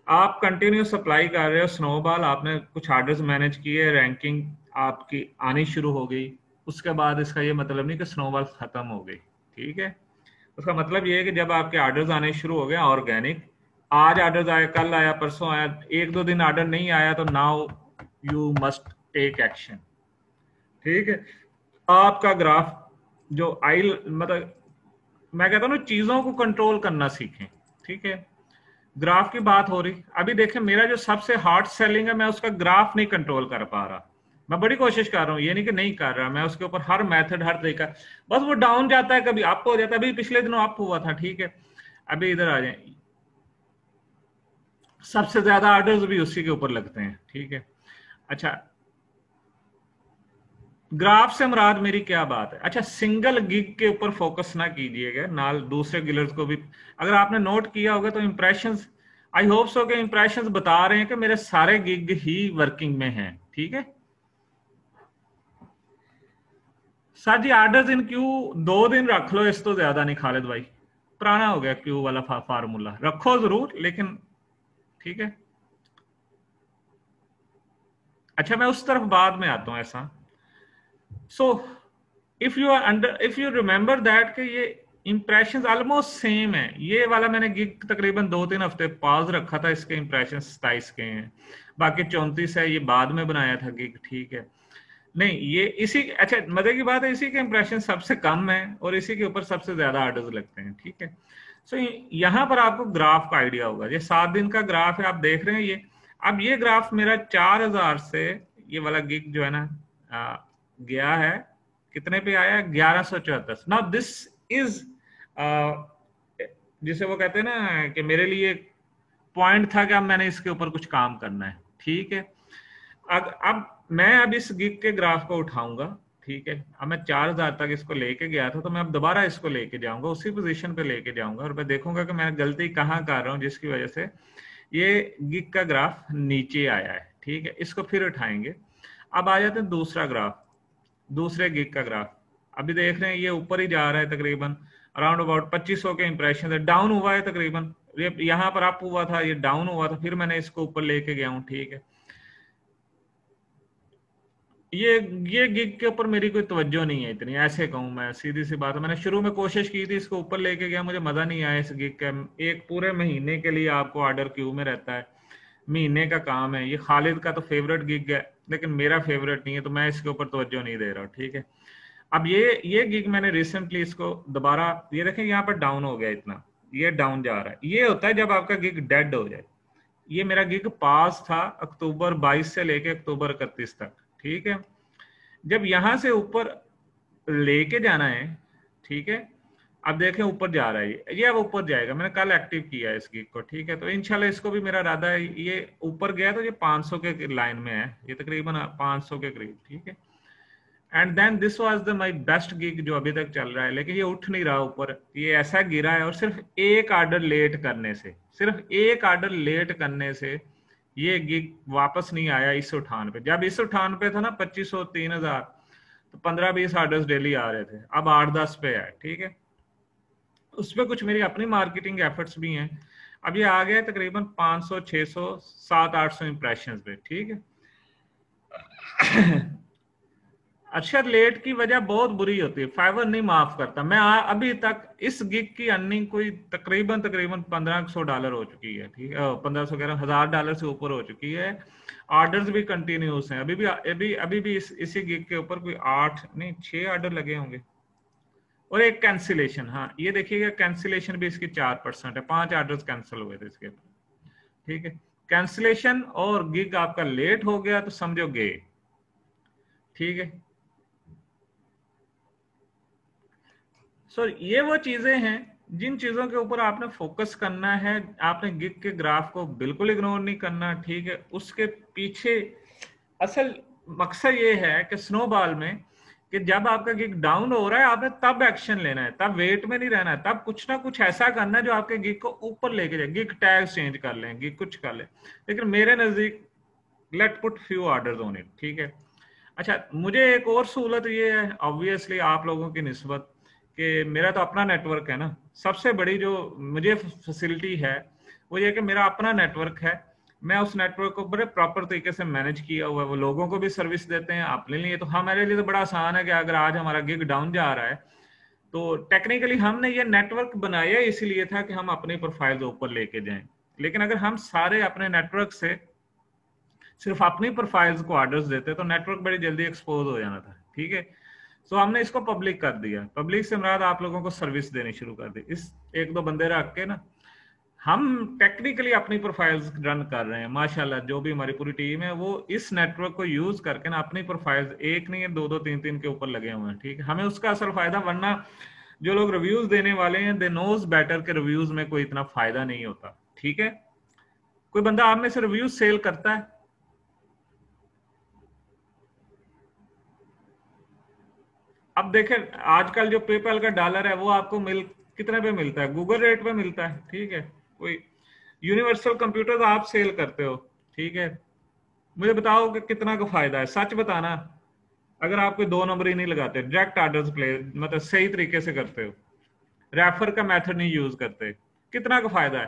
आप कंटिन्यू सप्लाई कर रहे हो स्नोबॉल, आपने कुछ ऑर्डर्स मैनेज किए, रैंकिंग आपकी आनी शुरू हो गई, उसके बाद इसका ये मतलब नहीं कि स्नोबॉल खत्म हो गई, ठीक है। उसका मतलब ये है कि जब आपके ऑर्डर्स आने शुरू हो गए ऑर्गेनिक, आज ऑर्डर्स आए, कल आया, परसों आया, एक दो दिन ऑर्डर नहीं आया, तो now you must take action, ठीक है। आपका ग्राफ जो आई मतलब मैं कहता हूँ ना, चीजों को कंट्रोल करना सीखें, ठीक है। ग्राफ की बात हो रही, अभी देखें मेरा जो सबसे हार्ड सेलिंग है, मैं उसका ग्राफ नहीं कंट्रोल कर पा रहा। मैं बड़ी कोशिश कर रहा हूँ, ये नहीं कि नहीं कर रहा, मैं उसके ऊपर हर मेथड, हर तरीका, बस वो डाउन जाता है, कभी अप हो जाता है। अभी पिछले दिनों अप हुआ था, ठीक है। अभी इधर आ जाए, सबसे ज्यादा ऑर्डर्स भी उसी के ऊपर लगते हैं, ठीक है। अच्छा, ग्राफ से मुराद मेरी क्या बात है? अच्छा, सिंगल गिग के ऊपर फोकस ना कीजिएगा, नाल दूसरे गिलर्स को भी, अगर आपने नोट किया होगा तो इंप्रेशंस, आई होप सो के इंप्रेशंस बता रहे हैं कि मेरे सारे गिग ही वर्किंग में हैं, ठीक है। Sir ji, orders in queue 2 दिन रख लो, इस तो ज्यादा नहीं खालिद भाई, पुराना हो गया क्यू वाला फार्मूला, रखो जरूर लेकिन, ठीक है। अच्छा, मैं उस तरफ बाद में आता हूं ऐसा। So if you remember that कि ये इंप्रेशंस ऑलमोस्ट सेम है, ये वाला मैंने गिग तकरीबन 2-3 हफ्ते पॉज रखा था, इसके इंप्रेशन 27 के हैं, बाकी 34 है, ये बाद में बनाया था गिग, ठीक है। नहीं, ये इसी, अच्छा मजे की बात है, इसी के इंप्रेशन सबसे कम है और इसी के ऊपर सबसे ज्यादा ऑर्डर्स लगते हैं, ठीक है। सो यहाँ पर आपको ग्राफ का आइडिया होगा, ये 7 दिन का ग्राफ है, आप देख रहे हैं ये। अब ये ग्राफ मेरा 4000 से, ये वाला गिग जो है ना, गया है, कितने पे आया है? 1174। नाउ दिस इज, जिसे वो कहते हैं ना कि मेरे लिए पॉइंट था कि अब मैंने इसके ऊपर कुछ काम करना है, ठीक है। अब मैं अब इस गिग के ग्राफ को उठाऊंगा, ठीक है। अब मैं 4000 तक इसको लेके गया था, तो मैं अब दोबारा इसको लेके जाऊंगा, उसी पोजीशन पे लेके जाऊंगा, और मैं देखूंगा कि मैं गलती कहाँ कर रहा हूँ जिसकी वजह से ये गिग का ग्राफ नीचे आया है, ठीक है। इसको फिर उठाएंगे। अब आ जाते हैं दूसरा ग्राफ, दूसरे गिग का ग्राफ। अभी देख रहे हैं ये ऊपर ही जा रहा है, तकरीबन अराउंड अबाउट 2500 के इंप्रेशन है, डाउन हुआ है तकरीबन, ये यहाँ पर अप हुआ था, ये डाउन हुआ था, फिर मैंने इसको ऊपर लेके गया हूँ, ठीक है। ये गिग के ऊपर मेरी कोई तवज्जो नहीं है इतनी, ऐसे कहूँ मैं, सीधी सी बात है। मैंने शुरू में कोशिश की थी, इसको ऊपर लेके गया, मुझे मजा नहीं आया इस गिग का। एक पूरे महीने के लिए आपको ऑर्डर क्यू में रहता है, महीने का काम है। ये खालिद का तो फेवरेट गिग है, लेकिन मेरा फेवरेट नहीं है, तो मैं इसके ऊपर तवज्जो नहीं दे रहा, ठीक है। अब ये गिग मैंने रिसेंटली इसको दोबारा, ये देखें यहाँ पर डाउन हो गया इतना, ये डाउन जा रहा है। ये होता है जब आपका गिग डेड हो जाए। ये मेरा गिग पास था अक्टूबर 22 से लेके अक्टूबर 31 तक, ठीक है। जब यहां से ऊपर लेके जाना है, ठीक है, अब देखें ऊपर जा रहा है, ये अब ऊपर जाएगा, मैंने कल एक्टिव किया है इस गिग को, ठीक है। तो इंशाल्लाह इसको भी मेरा इरादा है, ये ऊपर गया तो ये 500 के लाइन में है, ये तकरीबन 500 के करीब, ठीक है। And then this was the my best gig जो अभी तक चल रहा है, लेकिन ये उठ नहीं रहा ऊपर, ये ऐसा गिरा है, और सिर्फ एक ऑर्डर लेट करने से, सिर्फ एक ऑर्डर लेट करने से ये गिग वापस नहीं आया इस उठान पे। जब इस उठान पे था ना 2500 3000, तो 15-20 ऑर्डर्स डेली आ रहे थे, अब 8-10 पे है, ठीक है। उसमें कुछ मेरी अपनी मार्केटिंग एफर्ट्स भी हैं। अब ये आ गया तकरीबन 500, 600, 700-800 इंप्रेशन पे, ठीक है। अक्षर लेट की वजह बहुत बुरी होती है, फाइवर नहीं माफ करता। मैं अभी तक इस गिग की अर्निंग कोई तकरीबन तकरीबन $1500 हो चुकी है, ठीक है, 1500 कह रहा हूँ, $1000 से ऊपर हो चुकी है। ऑर्डर्स भी कंटिन्यूस हैं, अभी भी इसी गिग के ऊपर कोई 8 नहीं 6 ऑर्डर लगे होंगे, और एक कैंसिलेशन। हाँ ये देखिएगा, कैंसिलेशन भी इसकी 4% है, 5 ऑर्डर्स कैंसिल हुए थे इसके, ठीक है। कैंसिलेशन और गिग आपका लेट हो गया तो समझो गए, ठीक है। सो ये वो चीजें हैं जिन चीजों के ऊपर आपने फोकस करना है। आपने गिग के ग्राफ को बिल्कुल इग्नोर नहीं करना, ठीक है। उसके पीछे असल मकसद ये है कि स्नोबॉल में, कि जब आपका गिग डाउन हो रहा है आपने तब एक्शन लेना है, तब वेट में नहीं रहना है, तब कुछ ना कुछ ऐसा करना है जो आपके गिग को ऊपर लेके जाए। गिग टैग चेंज कर लें, गिग कुछ कर लें, लेकिन मेरे नजदीक late put few orders on it, ठीक है। अच्छा, मुझे एक और सहूलत ये है ऑब्वियसली आप लोगों की निस्बत, कि मेरा तो अपना नेटवर्क है ना। सबसे बड़ी जो मुझे फैसिलिटी है वो ये कि मेरा अपना नेटवर्क है। मैं उस नेटवर्क को बड़े प्रॉपर तरीके से मैनेज किया हुआ है, वो लोगों को भी सर्विस देते हैं, अपने लिए तो हमारे लिए तो बड़ा आसान है कि अगर आज हमारा गिग डाउन जा रहा है तो टेक्निकली हमने ये नेटवर्क बनाया इसलिए था कि हम अपनी प्रोफाइल ऊपर लेके जाएं। लेकिन अगर हम सारे अपने नेटवर्क से सिर्फ अपनी प्रोफाइल्स को ऑर्डर्स देते तो नेटवर्क बड़ी जल्दी एक्सपोज हो जाना था, ठीक है। सो हमने इसको पब्लिक कर दिया। पब्लिक से मुराद आप लोगों को सर्विस देनी शुरू कर दी। इस 1-2 बंदे रख के ना हम टेक्निकली अपनी प्रोफाइल्स रन कर रहे हैं माशाल्लाह। जो भी हमारी पूरी टीम है वो इस नेटवर्क को यूज करके ना अपनी प्रोफाइल्स एक नहीं है 2-2, 3-3 के ऊपर लगे हुए हैं, ठीक है। हमें उसका असल फायदा, वरना जो लोग रिव्यूज देने वाले हैं दे नोज बेटर के रिव्यूज में कोई इतना फायदा नहीं होता, ठीक है। कोई बंदा आप में से रिव्यूज सेल करता है? अब देखें आजकल जो पेपैल का डॉलर है वो आपको कितने पे मिलता है? गूगल रेट पे मिलता है, ठीक है। कोई यूनिवर्सल कंप्यूटर आप सेल करते हो, ठीक है। मुझे बताओ कि कितना का फायदा है, सच बताना। अगर आप कोई 2 नंबर ही नहीं लगाते, डायरेक्ट ऑर्डर्स प्ले मतलब सही तरीके से करते हो, रेफर का मेथड नहीं यूज करते, कितना का फायदा है?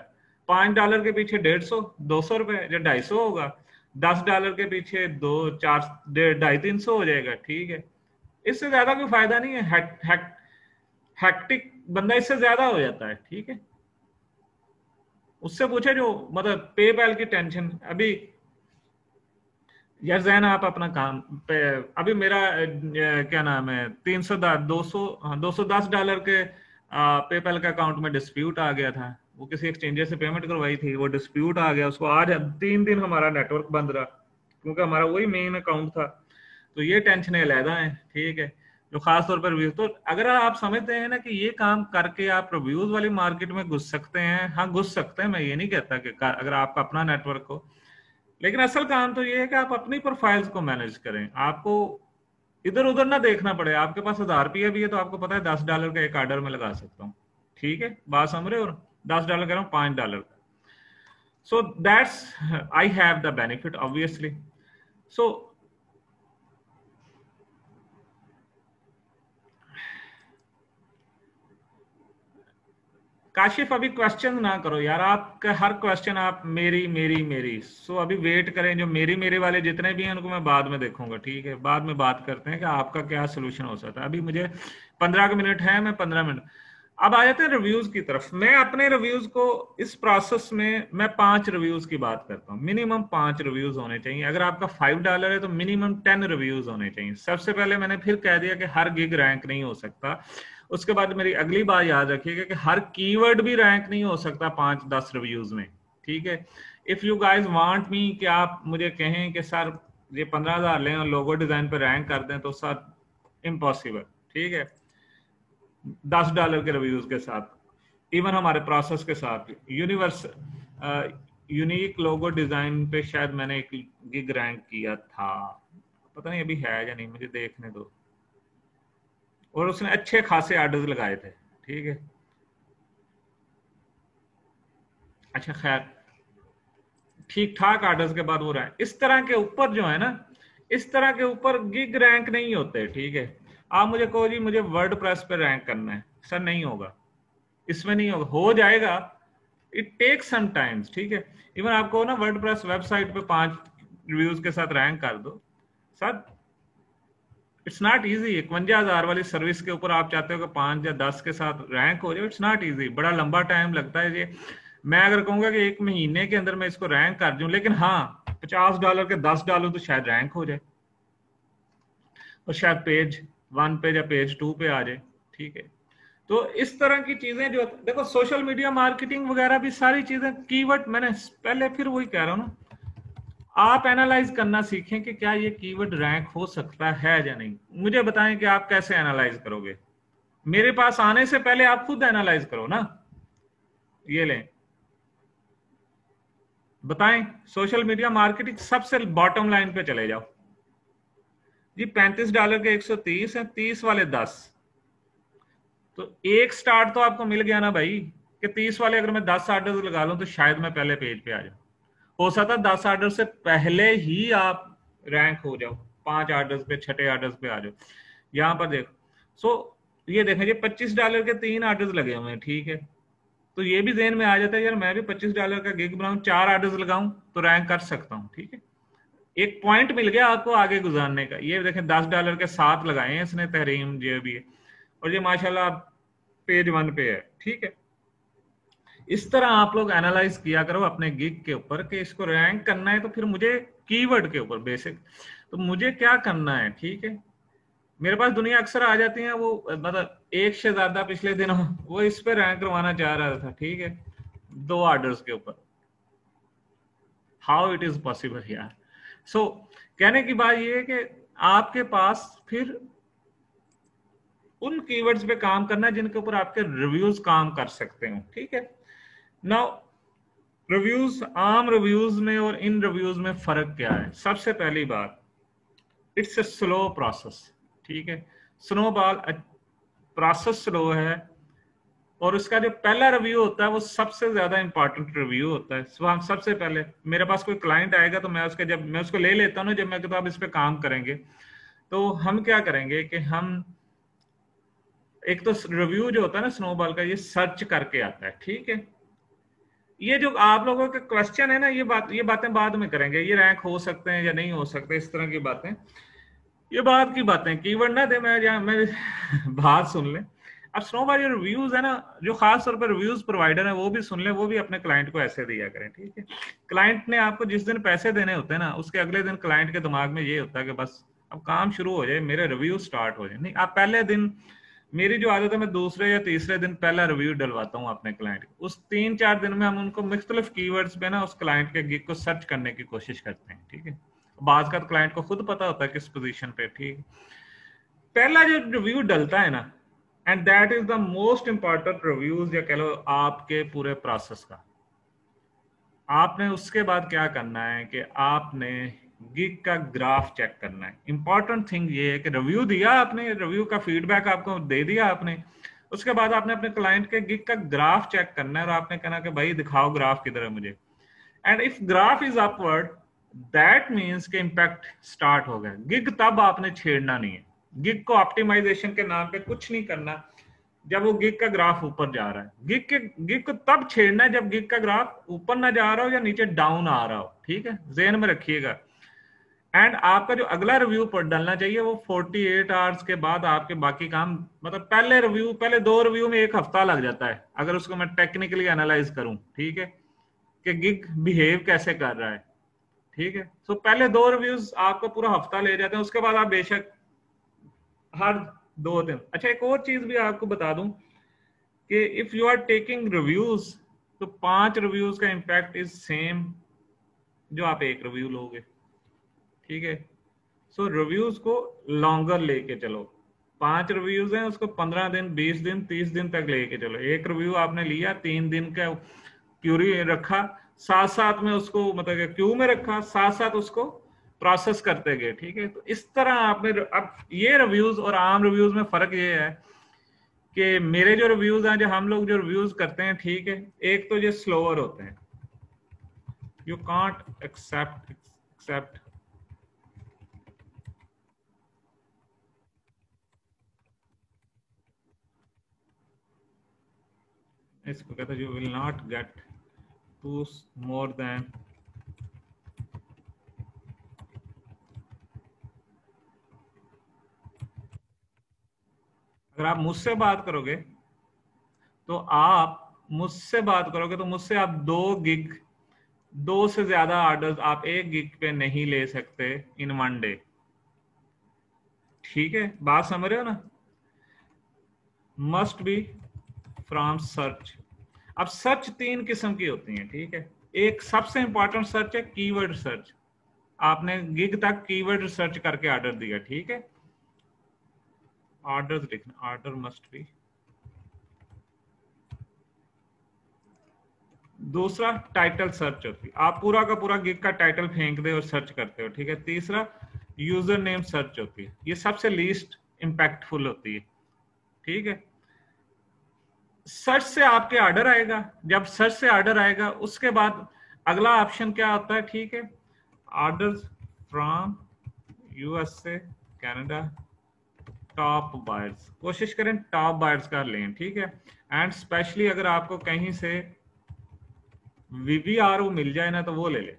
$5 के पीछे 150, 200 रुपए या 250 होगा। $10 के पीछे 2-4, 250-300 हो जाएगा, ठीक है। इससे ज्यादा कोई फायदा नहीं है। हैक्टिक बंदा इससे ज्यादा हो जाता है, ठीक है। उससे पूछे जो मतलब पेपैल की टेंशन। अभी यार जैन आप अपना काम पे, अभी मेरा क्या नाम है, 210 के पेपैल के अकाउंट में डिस्प्यूट आ गया था। वो किसी एक्सचेंजर से पेमेंट करवाई थी, वो डिस्प्यूट आ गया उसको। आज 3 दिन हमारा नेटवर्क बंद रहा क्योंकि हमारा वही मेन अकाउंट था। तो ये टेंशन अलहदा है, ठीक है। जो खास तौर पर रिव्यूज, तो अगर आप समझते हैं ना कि ये काम करके आप रिव्यूज वाली मार्केट में घुस सकते हैं, हाँ घुस सकते हैं, मैं ये नहीं कहता कि अगर आपका अपना नेटवर्क हो। लेकिन असल काम तो ये है कि आप अपनी प्रोफाइल्स को मैनेज करें, आपको इधर उधर ना देखना पड़े। आपके पास $1000 भी है तो आपको पता है $10 का एक ऑर्डर में लगा सकता हूँ, ठीक है, बात समझ रहे हो? और $10 कह रहा हूँ, $5 का। So that's I have the benefit obviously. So Kashif अभी क्वेश्चन ना करो यार, आपका हर क्वेश्चन आप मेरी मेरी मेरी। सो अभी वेट करें, जो मेरी मेरे वाले जितने भी हैं उनको मैं बाद में देखूंगा, ठीक है। बाद में बात करते हैं कि आपका क्या सोल्यूशन हो सकता है। अभी मुझे 15 मिनट है, मैं 15 मिनट। अब आ जाते हैं रिव्यूज की तरफ। मैं अपने रिव्यूज को इस प्रोसेस में मैं 5 रिव्यूज की बात करता हूँ। मिनिमम 5 रिव्यूज होने चाहिए। अगर आपका $5 है तो मिनिमम 10 रिव्यूज होने चाहिए। सबसे पहले मैंने फिर कह दिया कि हर गिग रैंक नहीं हो सकता। उसके बाद मेरी अगली बात याद रखिएगा कि हर कीवर्ड भी रैंक नहीं हो सकता 5-10 रिव्यूज में, ठीक है। If you guys want me कि आप मुझे कहें कि सर ये 15,000 लें और लोगो डिजाइन पर रैंक कर दें, तो सर इम्पॉसिबल, ठीक है। $10 के रिव्यूज के साथ, इवन हमारे प्रोसेस के साथ, यूनिक लोगो डिजाइन पे शायद मैंने एक गिग रैंक किया था, पता नहीं अभी है या नहीं, मुझे देखने दो। और उसने अच्छे खासे ऑर्डर्स लगाए थे, ठीक है। अच्छा खैर, ठीक ठाक ऑर्डर्स के बाद हो रहा है। इस तरह के ऊपर जो है ना, इस तरह के ऊपर गिग रैंक नहीं होते, ठीक है। आप मुझे कहो जी मुझे वर्डप्रेस पे रैंक करना है, सर नहीं होगा, इसमें नहीं होगा, हो जाएगा, इट टेक्स सम टाइम्स, ठीक है। इवन आपको ना वर्डप्रेस वेबसाइट पे 5 रिव्यूज के साथ रैंक कर दो, सर इट्स नॉट इजी। 51,000 वाली सर्विस के ऊपर आप चाहते हो कि 5 या 10 के साथ रैंक हो जाए, इट्स नॉट इजी, बड़ा लंबा टाइम लगता है ये। मैं अगर कहूंगा कि 1 महीने के अंदर मैं इसको रैंक कर दूं, लेकिन हाँ $50 के 10 डालूं तो शायद रैंक हो जाए, और शायद पेज 1 पे या पेज 2 पे आ जाए, ठीक है। तो इस तरह की चीजें जो देखो, सोशल मीडिया मार्केटिंग वगैरह भी सारी चीजें, कीवर्ड, मैंने पहले फिर वही कह रहा हूं ना, आप एनालाइज करना सीखें कि क्या ये कीवर्ड रैंक हो सकता है या नहीं। मुझे बताएं कि आप कैसे एनालाइज करोगे। मेरे पास आने से पहले आप खुद एनालाइज करो ना। ये लें, बताएं, सोशल मीडिया मार्केटिंग सबसे बॉटम लाइन पे चले जाओ जी। $35 के 130 है, 30 वाले 10, तो एक स्टार्ट तो आपको मिल गया ना भाई, कि 30 वाले अगर मैं 10 ऑर्डर लगा लूं तो शायद मैं पहले पेज पे आ जाऊं। हो सकता है 10 ऑर्डर से पहले ही आप रैंक हो जाओ, 5 ऑर्डर्स पे, 6 ऑर्डर्स पे आ जाओ। यहां पर देखो, सो ये देखें जी, $25 के 3 ऑर्डर्स लगे हुए हैं, ठीक है। तो ये भी ज़हन में आ जाता है यार, मैं भी $25 का गिग बनाऊं, 4 ऑर्डर्स लगाऊं तो रैंक कर सकता हूं, ठीक है। एक पॉइंट मिल गया आपको आगे गुजारने का। ये देखें $10 के 7 लगाए हैं इसने, तहरीम जो भी है, और ये माशाल्लाह पेज 1 पे है, ठीक है। इस तरह आप लोग एनालाइज किया करो अपने गिग के ऊपर कि इसको रैंक करना है तो फिर मुझे कीवर्ड के ऊपर बेसिक, तो मुझे क्या करना है, ठीक है। मेरे पास दुनिया अक्सर आ जाती है, वो मतलब एक से ज्यादा पिछले दिनों वो इस पे रैंक करवाना चाह रहा था, ठीक है, 2 ऑर्डर्स के ऊपर। हाउ इट इज पॉसिबल यार। सो कहने की बात ये है कि आपके पास फिर उन कीवर्ड्स पे काम करना है जिनके ऊपर आपके रिव्यूज काम कर सकते हो, ठीक है। नाउ रिव्यूज, आम रिव्यूज में और इन रिव्यूज में फर्क क्या है। सबसे पहली बात, इट्स ए स्लो प्रोसेस, ठीक है। स्नोबॉल प्रोसेस स्लो है, और उसका जो पहला रिव्यू होता है वो सबसे ज्यादा इंपॉर्टेंट रिव्यू होता है। सो हम सबसे पहले, मेरे पास कोई क्लाइंट आएगा तो मैं उसके, जब मैं उसको ले लेता हूँ ना, जब मैं कहता हूँ आप इस पे काम करेंगे, तो हम क्या करेंगे कि हम एक तो रिव्यू जो होता है ना स्नोबॉल का, ये सर्च करके आता है, ठीक है। ये जो आप लोगों के क्वेश्चन है ना, ये बातें बाद में करेंगे, ये रैंक हो सकते हैं या नहीं हो सकते, इस तरह की बातें, ये बात की बातें, कीवर्ड ना दे, मैं बात सुन ले। अब स्नोबॉल ये रिव्यूज है ना, जो खास तौर पर रिव्यूज प्रोवाइडर है वो भी सुन ले, वो भी अपने क्लाइंट को ऐसे दिया करें, ठीक है। क्लाइंट ने आपको जिस दिन पैसे देने होते हैं ना, उसके अगले दिन क्लाइंट के दिमाग में ये होता है कि बस अब काम शुरू हो जाए, मेरे रिव्यू स्टार्ट हो जाए। नहीं, आप पहले दिन, मेरी जो आदत है, मैं दूसरे या तीसरे दिन पहला रिव्यू डलवाता हूँ अपने क्लाइंट को। उस 3-4 दिन में हम उनको मुख्तलिफ कीवर्ड्स पे ना उस क्लाइंट के गिग को सर्च करने की कोशिश करते हैं, ठीक है। बाज का क्लाइंट को खुद पता होता है किस पोजीशन पे, ठीक है। पहला जो रिव्यू डलता है ना, and that is the most important reviews, या कह लो आपके पूरे प्रोसेस का। आपने उसके बाद क्या करना है कि आपने गिग का ग्राफ चेक करना है। इंपॉर्टेंट थिंग ये है कि रिव्यू दिया आपने, रिव्यू का फीडबैक आपको दे दिया आपने, उसके बाद आपने अपने क्लाइंट के गिग का ग्राफ चेक करना है, और आपने कहना कि भाई दिखाओ ग्राफ किधर है मुझे। And if graph is upward, that means के इम्पैक्ट स्टार्ट हो गया। गिग तब आपने छेड़ना नहीं है, गिग को ऑप्टिमाइजेशन के नाम पे कुछ नहीं करना जब वो गिग का ग्राफ ऊपर जा रहा है। गिग को तब छेड़ना है जब गिग का ग्राफ ऊपर ना जा रहा हो या नीचे डाउन आ रहा हो, ठीक है, जेहन में रखिएगा। एंड आपका जो अगला रिव्यू पर डालना चाहिए वो 48 आवर्स के बाद आपके बाकी काम, मतलब पहले 2 रिव्यू में 1 हफ्ता लग जाता है अगर उसको मैं टेक्निकली एनालाइज करूं, ठीक है, कि गिग बिहेव कैसे कर रहा है, ठीक है। तो पहले 2 रिव्यूज आपको पूरा हफ्ता ले जाते हैं, उसके बाद आप बेशक हर 2 दिन। अच्छा, एक और चीज भी आपको बता दूं कि if you are taking reviews, तो 5 रिव्यूज का इंपैक्ट इज सेम जो आप 1 रिव्यू लोगे, ठीक है। सो रिव्यूज को लॉन्गर लेके चलो। 5 रिव्यूज हैं, उसको 15 दिन, 20 दिन, 30 दिन तक लेके चलो। 1 रिव्यू आपने लिया, 3 दिन का क्यूरी रखा, साथ साथ में उसको, मतलब क्यू में रखा, साथ साथ उसको प्रोसेस करते गए, ठीक है। तो इस तरह आपने, अब ये रिव्यूज और आम रिव्यूज में फर्क ये है कि मेरे जो रिव्यूज हैं, जो हम लोग जो रिव्यूज करते हैं, ठीक है, एक तो ये स्लोअर होते हैं, यू कांट एक्सेप्ट इसको कहते हैं you will not get to more than अगर आप मुझसे बात करोगे तो आप मुझसे बात करोगे तो मुझसे आप 2 गिग, 2 से ज्यादा ऑर्डर्स आप 1 गिग पे नहीं ले सकते इन 1 डे। ठीक है, बात समझ रहे हो ना? Must be from search. अब सर्च 3 किस्म की होती हैं, ठीक है। एक सबसे इंपॉर्टेंट सर्च है कीवर्ड सर्च। आपने गिग तक कीवर्ड सर्च करके ऑर्डर दिया, ठीक है। ऑर्डर लिखना, ऑर्डर मस्ट बी। दूसरा टाइटल सर्च होती है, आप पूरा का पूरा गिग का टाइटल फेंक दे और सर्च करते हो, ठीक है। तीसरा यूजर नेम सर्च होती है, ये सबसे लीस्ट इंपैक्टफुल होती है, ठीक है। सर्च से आपके ऑर्डर आएगा, जब सर्च से ऑर्डर आएगा उसके बाद अगला ऑप्शन क्या होता है, ठीक है। Orders from USA, Canada, top buyers. कोशिश करें टॉप बायर्स का लें, ठीक है। एंड स्पेशली अगर आपको कहीं से वीवीआरओ मिल जाए ना तो वो ले ले।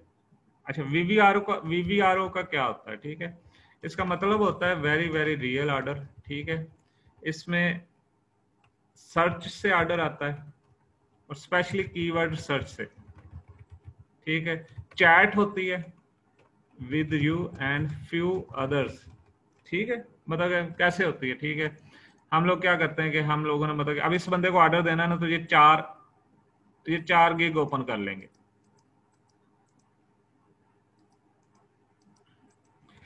अच्छा, वीवीआरओ का क्या होता है, ठीक है। इसका मतलब होता है वेरी वेरी रियल ऑर्डर, ठीक है। इसमें सर्च से ऑर्डर आता है और स्पेशली कीवर्ड सर्च से, ठीक है। चैट होती है with you and few others, ठीक है। मतलब कैसे होती है, ठीक है। हम लोग क्या करते हैं कि हम लोगों ने मतलब अब इस बंदे को ऑर्डर देना है ना, तो ये 4 गिग ओपन कर लेंगे,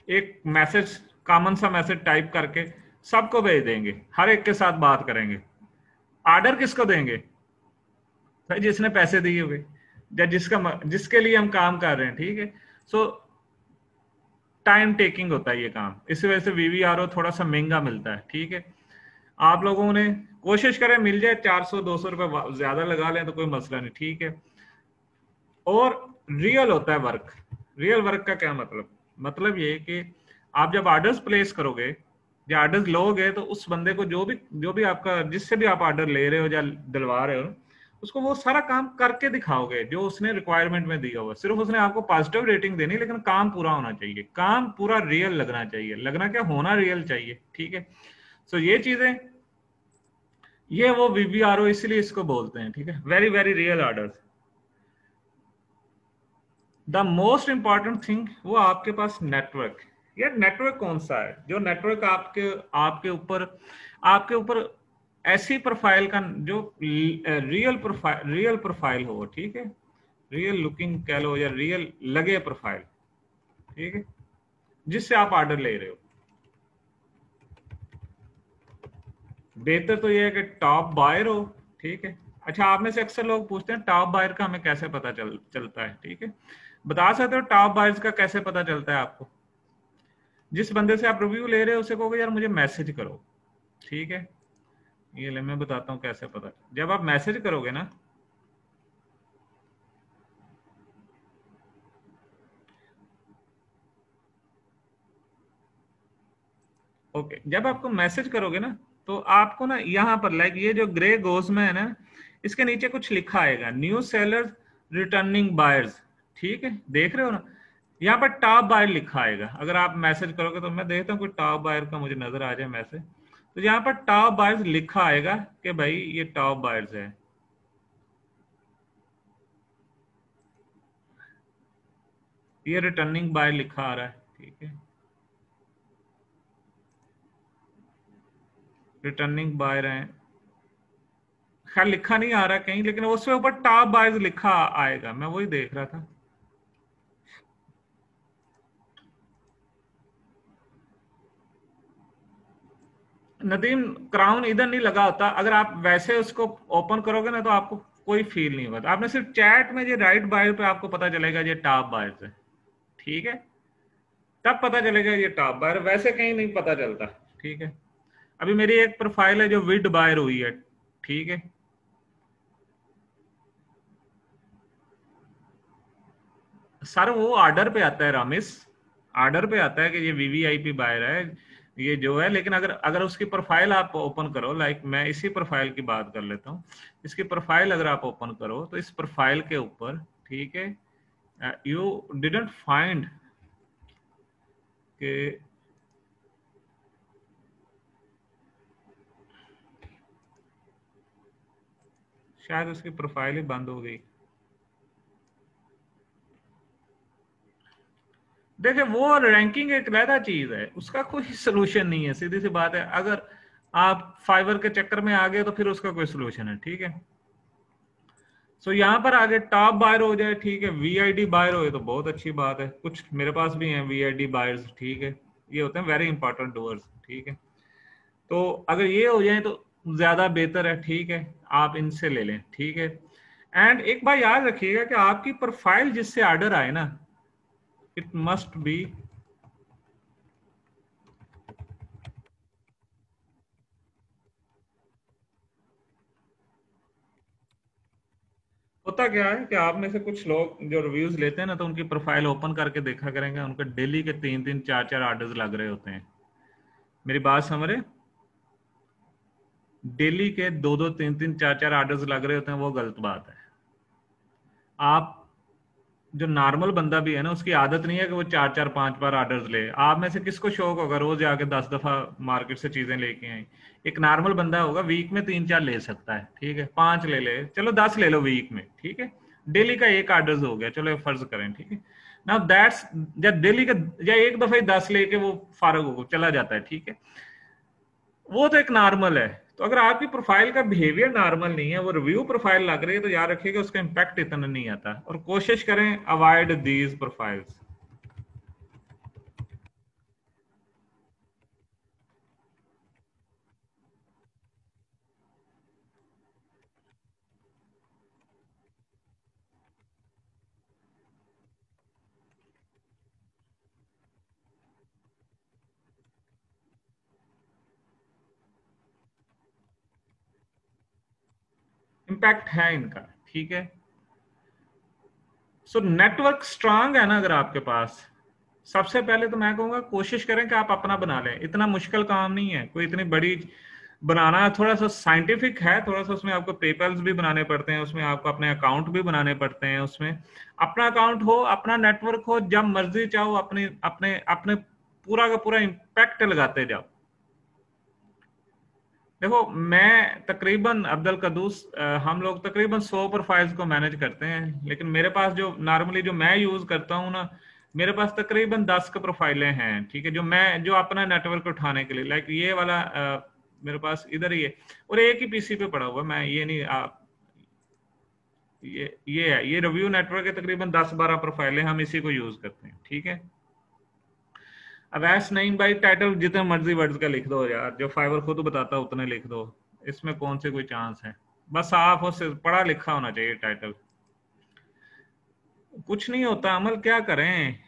एक मैसेज, कॉमन सा मैसेज टाइप करके सबको भेज देंगे, हर एक के साथ बात करेंगे। ऑर्डर किसको देंगे? भाई जिसने पैसे दिए हुए या जिसके लिए हम काम कर रहे हैं, ठीक है। सो टाइम टेकिंग होता है ये काम, इस वजह से वीवीआरओ थोड़ा सा महंगा मिलता है, ठीक है। आप लोगों ने कोशिश करें मिल जाए, 400-200 रुपए ज्यादा लगा लें तो कोई मसला नहीं, ठीक है। और रियल होता है वर्क। रियल वर्क का क्या मतलब? मतलब ये कि आप जब ऑर्डर्स प्लेस करोगे या ऑर्डर्स लोगे तो उस बंदे को जो भी आपका जिससे भी आप ऑर्डर ले रहे हो या दिलवा रहे हो, उसको वो सारा काम करके दिखाओगे जो उसने रिक्वायरमेंट में दिया हुआ। सिर्फ उसने आपको पॉजिटिव रेटिंग देनी, लेकिन काम पूरा होना चाहिए, काम पूरा रियल लगना चाहिए। लगना क्या, होना रियल चाहिए, ठीक है। सो ये चीजें, ये वो वीवीआरओ इसलिए इसको बोलते हैं, ठीक है, very very real orders. The most important thing वो आपके पास नेटवर्क। यार नेटवर्क कौन सा है जो नेटवर्क आपके ऊपर ऐसी प्रोफाइल का जो रियल प्रोफाइल हो, ठीक है। रियल लुकिंग कह लो या रियल लगे प्रोफाइल, ठीक है, जिससे आप ऑर्डर ले रहे हो। बेहतर तो यह है कि टॉप बायर हो, ठीक है। अच्छा, आप में से अक्सर लोग पूछते हैं टॉप बायर का हमें कैसे पता चलता है, ठीक है। बता सकते हो टॉप बायर्स का कैसे पता चलता है आपको? जिस बंदे से आप रिव्यू ले रहे हो उसे कहोगे यार मुझे मैसेज करो, ठीक है। ये ले मैं बताता हूँ कैसे पता। जब आप मैसेज करोगे ना, ओके, जब आपको मैसेज करोगे ना तो आपको ना यहाँ पर लाइक ये जो ग्रे गोस में है ना, इसके नीचे कुछ लिखा आएगा, न्यू सेलर्स, रिटर्निंग बायर्स, ठीक है। देख रहे हो ना, यहाँ पर टॉप बायर लिखा आएगा। अगर आप मैसेज करोगे तो मैं देखता हूँ कोई टॉप बायर का मुझे नजर आ जाए मैसेज, तो यहाँ पर टॉप बायर्स लिखा आएगा कि भाई ये टॉप बायर्स है। ये रिटर्निंग बायर लिखा आ रहा है, ठीक है। रिटर्निंग बायर है, खैर लिखा नहीं आ रहा कहीं, लेकिन उसके ऊपर टॉप बायर्स लिखा आएगा, मैं वही देख रहा था। नदीम, क्राउन इधर नहीं लगा होता, अगर आप वैसे उसको ओपन करोगे ना तो आपको कोई फील नहीं होगा। आपने सिर्फ चैट में ये राइट बायर पे आपको पता चलेगा ये टॉप बायर्स है, ठीक है। तब पता चलेगा ये टॉप बायर, वैसे कहीं नहीं पता चलता, ठीक है। अभी मेरी एक प्रोफाइल है जो विड बायर हुई है, ठीक है। सर वो ऑर्डर पे आता है रामिस, ऑर्डर पे आता है कि ये वीवीआईपी बायर है। ये जो है, लेकिन अगर अगर उसकी प्रोफाइल आप ओपन करो, लाइक मैं इसी प्रोफाइल की बात कर लेता हूँ, इसकी प्रोफाइल अगर आप ओपन करो तो इस प्रोफाइल के ऊपर, ठीक है, यू डिडंट फाइंड के शायद उसकी प्रोफाइल ही बंद हो गई। देखिए वो रैंकिंग एक अलग चीज है, उसका कोई सोल्यूशन नहीं है, सीधी सी बात है। अगर आप फाइवर के चक्कर में आ गए तो फिर उसका कोई सोल्यूशन है, ठीक है। सो यहाँ पर आगे टॉप बायर हो जाए, ठीक है, वीआईडी बायर हो तो बहुत अच्छी बात है। कुछ मेरे पास भी हैं वीआईडी बायर्स, ठीक है, ये होते हैं वेरी इंपॉर्टेंट डूअर्स, ठीक है। तो अगर ये हो जाए तो ज्यादा बेहतर है, ठीक है, आप इनसे ले लें, ठीक है। एंड एक बात याद रखिएगा कि आपकी प्रोफाइल जिससे ऑर्डर आए ना, इट मस्ट बी होता क्या है कि आप में से कुछ लोग जो रिव्यूज लेते हैं ना, तो उनकी प्रोफाइल ओपन करके देखा करेंगे, उनके डेली के 3-3 4-4 ऑर्डर्स लग रहे होते हैं। मेरी बात समझ रहे? डेली के 2-2 3-3 4-4 ऑर्डर्स लग रहे होते हैं, वो गलत बात है। आप जो नॉर्मल बंदा भी है ना, उसकी आदत नहीं है कि वो 4-4 5 बार ऑर्डर्स ले। आप में से किसको शौक होगा रोज जाके 10 दफा मार्केट से चीजें लेके आए? एक नॉर्मल बंदा होगा वीक में 3-4 ले सकता है, ठीक है, 5 ले ले, चलो 10 ले लो वीक में, ठीक है। डेली का एक ऑर्डर्स हो गया, चलो फर्ज करें, ठीक है ना, दैट्स या डेली का या एक दफा ही 10 लेके वो फारग हो चला जाता है, ठीक है, वो तो एक नॉर्मल है। तो अगर आपकी प्रोफाइल का बिहेवियर नॉर्मल नहीं है, वो रिव्यू प्रोफाइल लग रही है, तो याद रखिएगा उसका इम्पैक्ट इतना नहीं आता, और कोशिश करें अवॉइड दीज प्रोफाइल्स। इम्पैक्ट है इनका, ठीक है। सो नेटवर्क स्ट्रांग है ना अगर आपके पास, सबसे पहले तो मैं कहूंगा कोशिश करें कि आप अपना बना लें। इतना मुश्किल काम नहीं है, कोई इतनी बड़ी बनाना, थोड़ा सा साइंटिफिक है, थोड़ा सा उसमें आपको पेपल्स भी बनाने पड़ते हैं, उसमें आपको अपने अकाउंट भी बनाने पड़ते हैं, उसमें अपना अकाउंट हो, अपना नेटवर्क हो, जब मर्जी चाहो अपने अपने अपने पूरा का पूरा इम्पैक्ट लगाते जाओ। देखो मैं तकरीबन अब्दुल कदूस, हम लोग तकरीबन 100 प्रोफाइल्स को मैनेज करते हैं, लेकिन मेरे पास जो नॉर्मली जो मैं यूज करता हूँ ना, मेरे पास तकरीबन 10 का प्रोफाइलें हैं, ठीक है, जो मैं जो अपना नेटवर्क उठाने के लिए, लाइक ये वाला मेरे पास इधर ही है, और एक ही पीसी पे पड़ा हुआ, मैं ये नहीं ये है, ये रिव्यू नेटवर्क है, तकरीबन 10-12 प्रोफाइलें, हम इसी को यूज करते हैं, ठीक है। अवैस नहीं भाई, टाइटल जितने मर्जी वर्ड्स का लिख दो यार, जो फाइवर खुद बताता है उतने लिख दो, इसमें कौन से कोई चांस है, बस साफ और पढ़ा लिखा होना चाहिए टाइटल। कुछ नहीं होता, अमल क्या करें,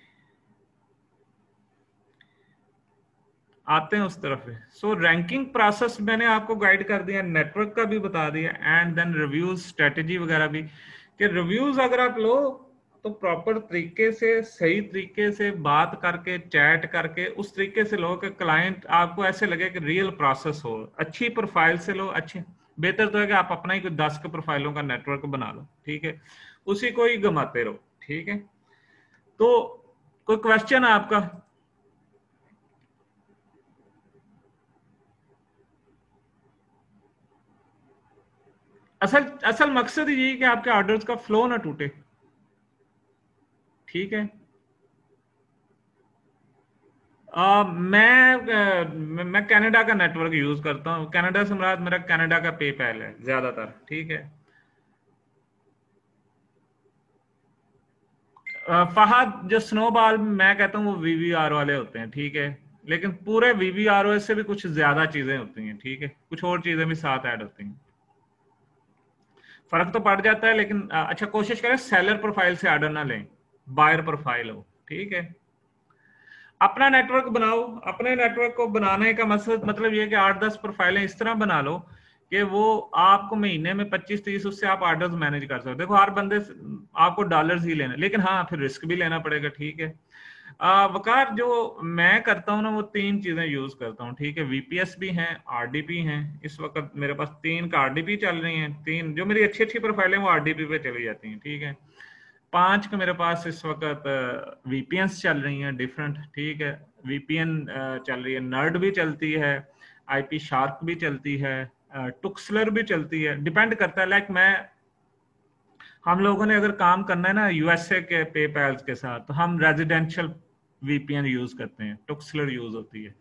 आते हैं उस तरफ। सो रैंकिंग प्रोसेस मैंने आपको गाइड कर दिया, नेटवर्क का भी बता दिया, एंड देन रिव्यूज स्ट्रेटेजी वगैरह भी, कि रिव्यूज अगर आप लो तो प्रॉपर तरीके से, सही तरीके से बात करके, चैट करके, उस तरीके से लो कि क्लाइंट आपको ऐसे लगे कि रियल प्रोसेस हो। अच्छी प्रोफाइल से लो, अच्छे, बेहतर तो है कि आप अपना ही कोई 10 के प्रोफाइलों का नेटवर्क बना लो, ठीक है, उसी को ही घुमाते रहो, ठीक है। तो कोई क्वेश्चन है आपका? असल असल मकसद यही कि आपके ऑर्डर्स का फ्लो ना टूटे, ठीक है। मैं कनाडा का नेटवर्क यूज करता हूँ, कनाडा से मुराद मेरा कनाडा का पेपैल है ज्यादातर, ठीक है। फहद जो स्नोबॉल मैं कहता हूँ वो वीवीआर वाले होते हैं, ठीक है, लेकिन पूरे वीवीआर से भी कुछ ज्यादा चीजें होती हैं, ठीक है, कुछ और चीजें भी साथ ऐड होती हैं, फर्क तो पड़ जाता है, लेकिन अच्छा कोशिश करें सेलर प्रोफाइल से ऑर्डर ना लें, बायर प्रोफाइल हो, ठीक है। अपना नेटवर्क बनाओ, अपने नेटवर्क को बनाने का मतलब ये कि 8-10 प्रोफाइलें इस तरह बना लो कि वो आपको महीने में 25-30 उससे आप ऑर्डर्स मैनेज कर सकते हो। देखो हर बंदे आपको डॉलर्स ही लेना, लेकिन हाँ फिर रिस्क भी लेना पड़ेगा, ठीक है। वकार जो मैं करता हूँ ना, वो 3 चीजें यूज करता हूँ, ठीक है। वीपीएस भी हैं, आरडीपी हैं। इस वक्त मेरे पास 3 का आरडीपी चल रही हैं, 3 जो मेरी अच्छी अच्छी प्रोफाइल है वो आरडीपी पे चली जाती हैं, ठीक है। 5 का मेरे पास इस वक्त वीपीएन चल रही हैं डिफरेंट, ठीक है। वीपीएन चल रही है, नर्ड भी चलती है, आईपी शार्क भी चलती है, टुक्सलर भी चलती है, डिपेंड करता है। लाइक हम लोगों ने अगर काम करना है ना यूएसए के पेपैल्स के साथ, तो हम रेजिडेंशियल वीपीएन यूज करते हैं, टुक्सलर यूज होती है।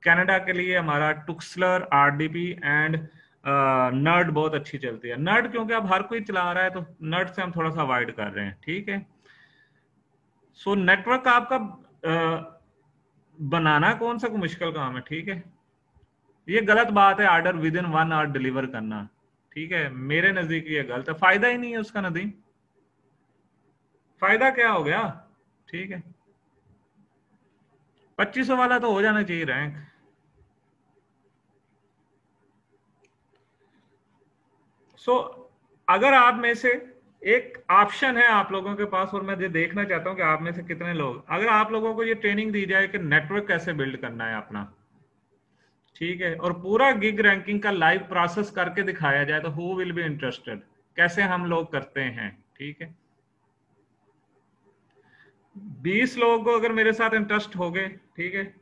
कनाडा के लिए हमारा टुक्सलर, आरडीपी एंड नर्ड बहुत अच्छी चलती है। नर्ड क्योंकि अब हर कोई चला रहा है, तो नर्ड से हम थोड़ा सा अवॉइड कर रहे हैं, ठीक है। सो नेटवर्क आपका बनाना कौन सा मुश्किल काम है, ठीक है। ये गलत बात है order within 1 hour deliver करना, ठीक है। मेरे नजदीक ये गलत है, फायदा ही नहीं है उसका। नदीम, फायदा क्या हो गया, ठीक है। 2500 वाला तो हो जाना चाहिए रैंक। सो अगर आप में से एक ऑप्शन है आप लोगों के पास, और मैं ये देखना चाहता हूं कि आप में से कितने लोग, अगर आप लोगों को ये ट्रेनिंग दी जाए कि नेटवर्क कैसे बिल्ड करना है अपना, ठीक है, और पूरा गिग रैंकिंग का लाइव प्रोसेस करके दिखाया जाए, तो हु विल बी इंटरेस्टेड, कैसे हम लोग करते हैं, ठीक है। 20 लोगों को अगर मेरे साथ इंटरेस्ट हो गए, ठीक है,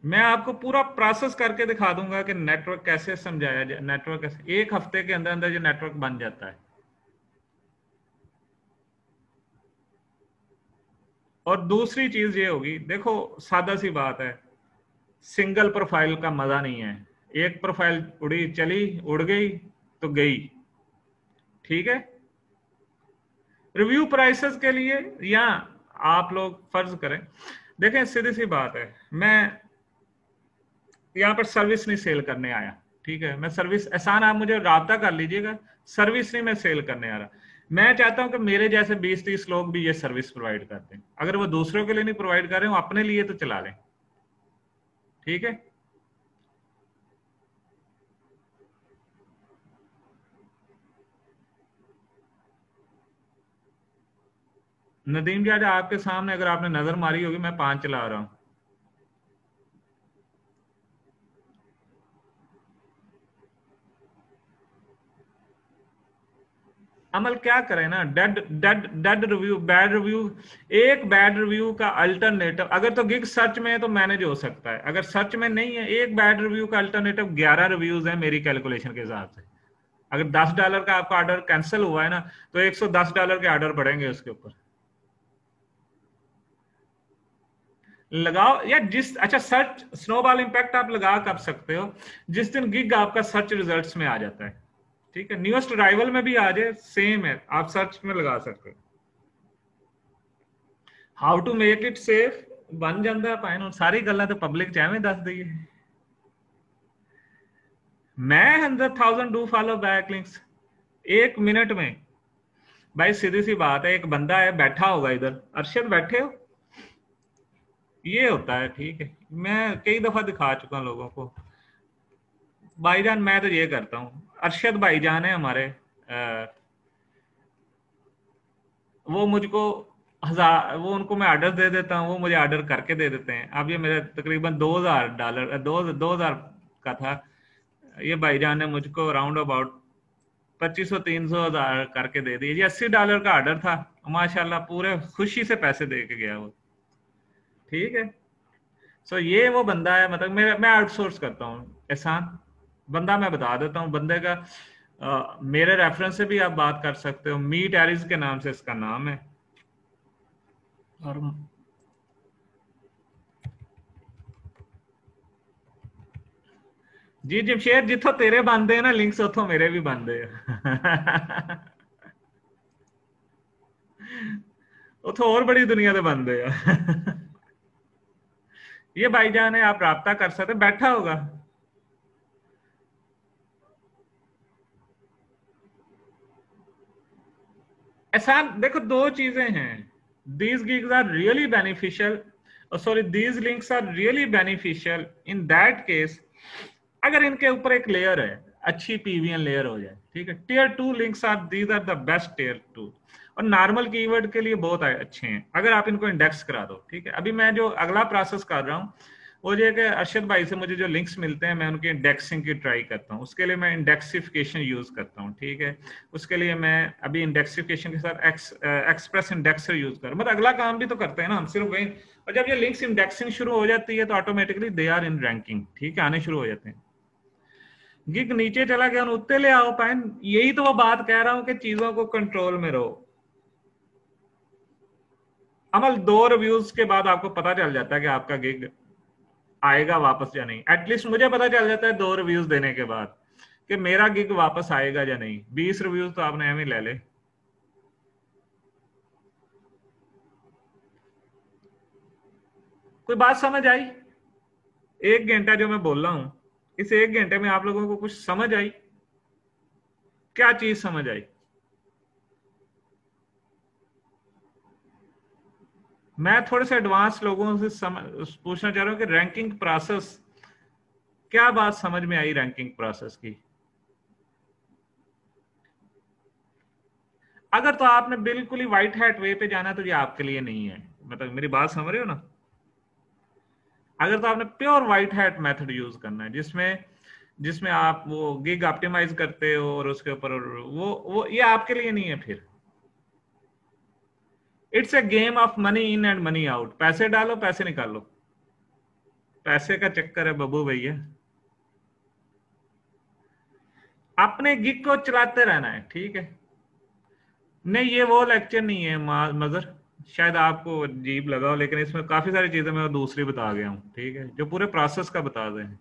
मैं आपको पूरा प्रोसेस करके दिखा दूंगा कि नेटवर्क कैसे समझाया जाए, नेटवर्क कैसे 1 हफ्ते के अंदर अंदर ये नेटवर्क बन जाता है। और दूसरी चीज ये होगी, देखो सादा सी बात है, सिंगल प्रोफाइल का मजा नहीं है। एक प्रोफाइल उड़ी चली, उड़ गई तो गई, ठीक है। रिव्यू प्राइसेस के लिए, या आप लोग फर्ज करें, देखें सीधी सी बात है, मैं यहाँ पर सर्विस नहीं सेल करने आया, ठीक है। मैं सर्विस, एहसान आप मुझे राब्ता कर लीजिएगा, सर्विस नहीं मैं सेल करने आ रहा। मैं चाहता हूं कि मेरे जैसे 20-30 लोग भी ये सर्विस प्रोवाइड करते हैं। अगर वो दूसरों के लिए नहीं प्रोवाइड कर रहे हो, अपने लिए तो चला लें, ठीक है। नदीम जी, आज आपके सामने अगर आपने नजर मारी होगी, मैं 5 चला रहा हूं। अमल क्या करें ना, dead dead dead review, bad review. एक बैड रिव्यू का अल्टरनेटिव, अगर तो गिग सर्च में है तो मैनेज हो सकता है, अगर सर्च में नहीं है, एक बैड रिव्यू का अल्टरनेटिव 11 रिव्यूज है मेरी कैलकुलेशन के हिसाब से। अगर $10 का आपका ऑर्डर कैंसिल हुआ है ना, तो $110 के ऑर्डर पड़ेंगे उसके ऊपर। लगाओ या जिस, अच्छा सर्च स्नोबॉल इंपैक्ट आप लगा कब सकते हो, जिस दिन गिग आपका सर्च रिजल्ट्स में आ जाता है, ठीक है। न्यूएस्ट अराइवल में भी आ जाए, सेम है, आप सर्च में लगा सकते हो। How to make it safe बन जाता है पाइन, सारी गल्ला तो पब्लिक चाहे दस दी है। मैं 100,000 do follow back links 1 minute में। भाई सीधी सी बात है, एक बंदा है बैठा होगा इधर, अरशद बैठे हो, ये होता है, ठीक है। मैं कई दफा दिखा चुका हूं लोगों को। भाईजान मैं तो ये करता हूँ, अरशद भाईजान है हमारे, वो मुझको 1000, वो उनको मैं ऑर्डर दे देता हूँ, वो मुझे ऑर्डर करके दे देते हैं। अब ये मेरा तकरीबन $2000 2000 का था, ये भाईजान ने मुझको अराउंड अबाउट 2500-300 करके दे दिए। ये $80 का ऑर्डर था, माशाल्लाह पूरे खुशी से पैसे दे के गया वो, ठीक है। सो ये वो बंदा है, मतलब मैं आउटसोर्स करता हूँ। एहसान बंदा, मैं बता देता हूँ बंदे का, मेरे रेफरेंस से भी आप बात कर सकते हो, मीट एरिस के नाम से इसका नाम है। और जी जमशेद, जिथों तेरे बनते हैं ना लिंक्स, उथों मेरे भी बनते हैं। उथों और बड़ी दुनिया के बनते हैं। ये भाईजान है, आप राब्ता कर सकते, बैठा होगा। ऐसा देखो, दो चीजें हैं, these gigs are really beneficial, sorry these links are really beneficial in that case, अगर इनके ऊपर एक लेयर है। अच्छी पीवीएन लेयर हो जाए, ठीक है। Tier 2 links are these are the best tier 2, और नॉर्मल कीवर्ड के लिए बहुत अच्छे हैं अगर आप इनको इंडेक्स करा दो, ठीक है। अभी मैं जो अगला प्रोसेस कर रहा हूँ वो ये कि अरशद भाई से मुझे जो लिंक्स मिलते हैं मैं उनकी इंडेक्सिंग की ट्राई करता हूँ, उसके लिए मैं इंडेक्सिफिकेशन यूज करता हूँ, ठीक है। उसके लिए मैं अभी इंडेक्सिफिकेशन के साथ एक्सप्रेस इंडेक्सर यूज कर, मतलब अगला काम भी तो करते हैं ना हम, सिर्फ वही। और जब ये लिंक्स इंडेक्सिंग शुरू हो जाती है तो automatically they are in ranking, ठीक है, आने शुरू हो जाते हैं। गिग नीचे चला गया, उत्ते ले आओ पाइन, यही तो वो बात कह रहा हूं कि चीजों को कंट्रोल में रहो। अमल 2 रिव्यूज के बाद आपको पता चल जाता है कि आपका गिग आएगा वापस या नहीं। एटलीस्ट मुझे पता चल जाता है 2 रिव्यूज देने के बाद कि मेरा गिग वापस आएगा या नहीं। 20 रिव्यूज तो आपने एम ही ले ले। कोई बात समझ आई? 1 घंटा जो मैं बोल रहा हूं, इस 1 घंटे में आप लोगों को कुछ समझ आई? क्या चीज समझ आई? मैं थोड़े से एडवांस लोगों से पूछना चाह रहा हूं कि रैंकिंग प्रोसेस, क्या बात समझ में आई रैंकिंग प्रोसेस की? अगर तो आपने बिल्कुल ही व्हाइट हैट वे पे जाना तो ये आपके लिए नहीं है, मतलब मेरी बात समझ रहे हो ना। अगर तो आपने pure white hat method use करना है जिसमें जिसमें आप वो गिग ऑप्टिमाइज करते हो और उसके ऊपर वो ये आपके लिए नहीं है फिर। It's a game of money in and money out, पैसे डालो पैसे निकालो, पैसे का चक्कर है बब्बू भैया। अपने गिग को चलाते रहना है, ठीक है। नहीं, ये वो लेक्चर नहीं है मजर, शायद आपको अजीब लगा हो, लेकिन इसमें काफी सारी चीजें मैं दूसरी बता गया हूँ, ठीक है, जो पूरे प्रोसेस का बता रहे हैं।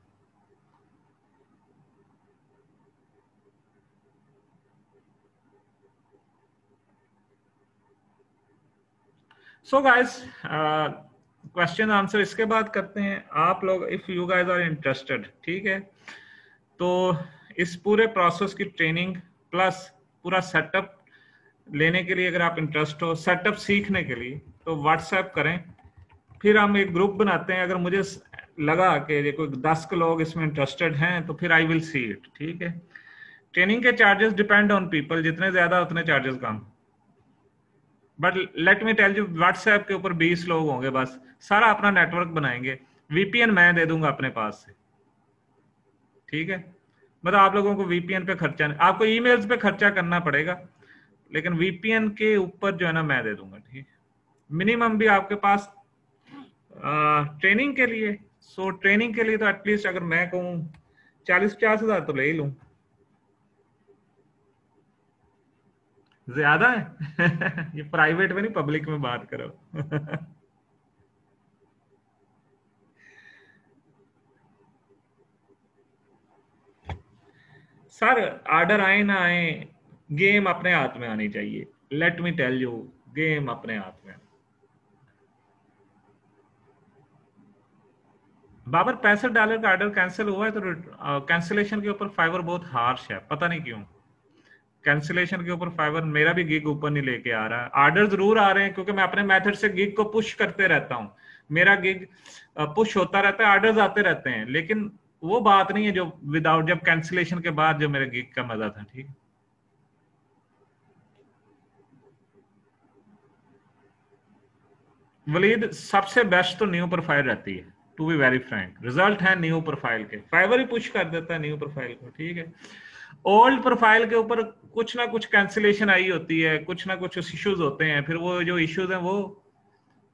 सो गाइस, क्वेश्चन आंसर इसके बाद करते हैं। आप लोग if you guys are interested, ठीक है, तो इस पूरे प्रोसेस की ट्रेनिंग प्लस पूरा सेटअप लेने के लिए अगर आप इंटरेस्ट हो, सेटअप सीखने के लिए, तो व्हाट्सएप करें, फिर हम एक ग्रुप बनाते हैं। अगर मुझे लगा कि कोई 10 लोग इसमें इंटरेस्टेड हैं तो फिर आई विल सी इट, ठीक है। ट्रेनिंग के चार्जेस डिपेंड ऑन पीपल, जितने ज्यादा उतने चार्जेस कम। But let me tell you, WhatsApp के ऊपर 20 लोग होंगे बस, सारा अपना नेटवर्क बनाएंगे, वीपीएन मैं दे दूंगा अपने पास से, ठीक है। मतलब आप लोगों को वीपीएन पे खर्चा नहीं, आपको ईमेल्स पे खर्चा करना पड़ेगा, लेकिन वीपीएन के ऊपर जो है ना मैं दे दूंगा, ठीक है। मिनिमम भी आपके पास ट्रेनिंग के लिए, सो ट्रेनिंग के लिए तो एटलीस्ट अगर मैं कहूँ 40-50 हजार तो ले ही लूं। ज्यादा है? ये प्राइवेट में नहीं, पब्लिक में बात करो। सर ऑर्डर आए ना आए, गेम अपने हाथ में आनी चाहिए। Let me tell you, game अपने हाथ में। बाबर $65 का ऑर्डर कैंसिल हुआ है, तो कैंसिलेशन के ऊपर फाइवर बहुत हार्श है, पता नहीं क्यों। कैंसिलेशन के ऊपर फाइवर मेरा भी गिग ऊपर नहीं लेके आ रहा है। ऑर्डर जरूर आ रहे हैं क्योंकि मैं अपने मेथड से गिग को पुश करते रहता हूँ, मेरा गिग पुश होता रहता है, ऑर्डर्स आते रहते हैं, लेकिन वो बात नहीं है जो विदाउट, जब कैंसिलेशन के बाद जो मेरे गिग का मजा था, ठीक है। वलीद, सबसे बेस्ट तो न्यू प्रोफाइल रहती है, to be very frank. Result है न्यू प्रोफाइल के, फाइवर ही पुश कर देता है न्यू प्रोफाइल को, ठीक है। ओल्ड प्रोफाइल के ऊपर कुछ ना कुछ कैंसिलेशन आई होती है, कुछ ना कुछ इश्यूज होते हैं, फिर वो जो इश्यूज हैं वो,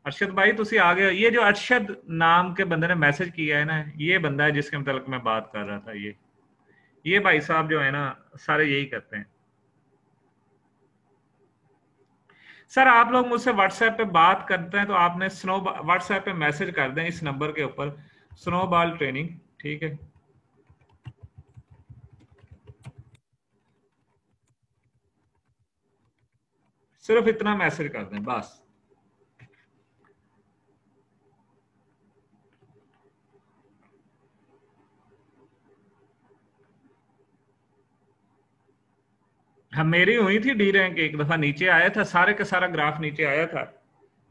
अरशद भाई तुसी आ गए। ये जो अरशद नाम के बंदे ने मैसेज किया है ना, ये बंदा है जिसके मतलब मैं बात कर रहा था। ये भाई साहब जो है ना, सारे यही करते हैं। सर आप लोग मुझसे व्हाट्सएप पे बात करते हैं तो आपने स्नो व्हाट्सएप पे मैसेज कर दें इस नंबर के ऊपर, स्नोबॉल ट्रेनिंग, ठीक है। सिर्फ इतना मैसेज कर दें बस। हाँ, मेरी हुई थी डी रैंक, एक दफा नीचे आया था, सारे का सारा ग्राफ नीचे आया था,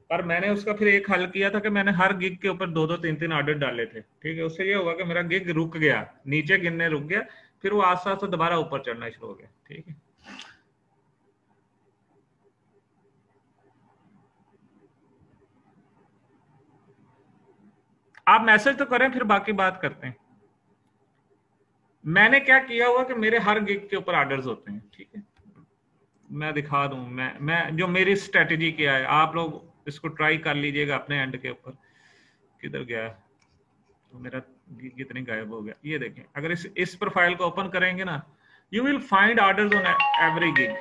पर मैंने उसका फिर एक हल किया था कि मैंने हर गिग के ऊपर 2-2 3-3 ऑर्डर डाले थे, ठीक है। उससे ये हुआ कि मेरा गिग रुक गया, नीचे गिनने रुक गया, फिर वो आस्ते आस्ते दोबारा ऊपर चढ़ना शुरू हो गया। ठीक है, आप मैसेज तो करें, फिर बाकी बात करते हैं। मैंने क्या किया हुआ कि मेरे हर गिग के ऊपर ऑर्डर्स होते हैं। ठीक है, मैं दिखा दूं, मैं जो मेरी स्ट्रेटेजी क्या है, आप लोग इसको ट्राई कर लीजिएगा अपने एंड के ऊपर। किधर गया है? तो मेरा गिग कितने गायब हो गया, ये देखें। अगर इस प्रोफाइल को ओपन करेंगे ना, you will find orders on every gig.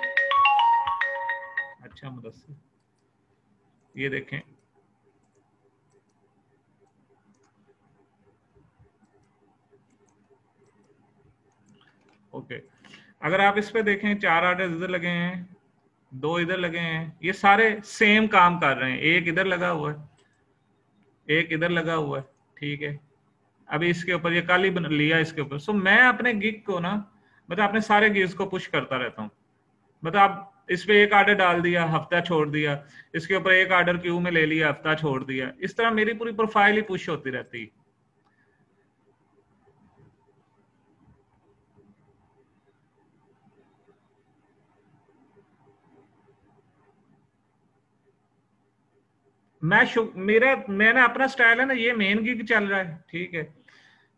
अच्छा मुदस्सिर, ये देखें, ओके। अगर आप इस पे देखें, 4 ऑर्डर इधर लगे हैं, 2 इधर लगे हैं, ये सारे सेम काम कर रहे हैं। एक इधर लगा हुआ है, एक इधर लगा हुआ है। ठीक है, अभी इसके ऊपर ये कल ही लिया इसके ऊपर। सो मैं अपने गिग को ना, मतलब अपने सारे गिग्स को पुश करता रहता हूँ। मतलब आप इस पे एक ऑर्डर डाल दिया, हफ्ता छोड़ दिया, इसके ऊपर एक ऑर्डर क्यू में ले लिया, हफ्ता छोड़ दिया, इस तरह मेरी पूरी प्रोफाइल ही पुश होती रहती है। मैंने अपना स्टाइल है ना, ये मेन गिग चल रहा है। ठीक है,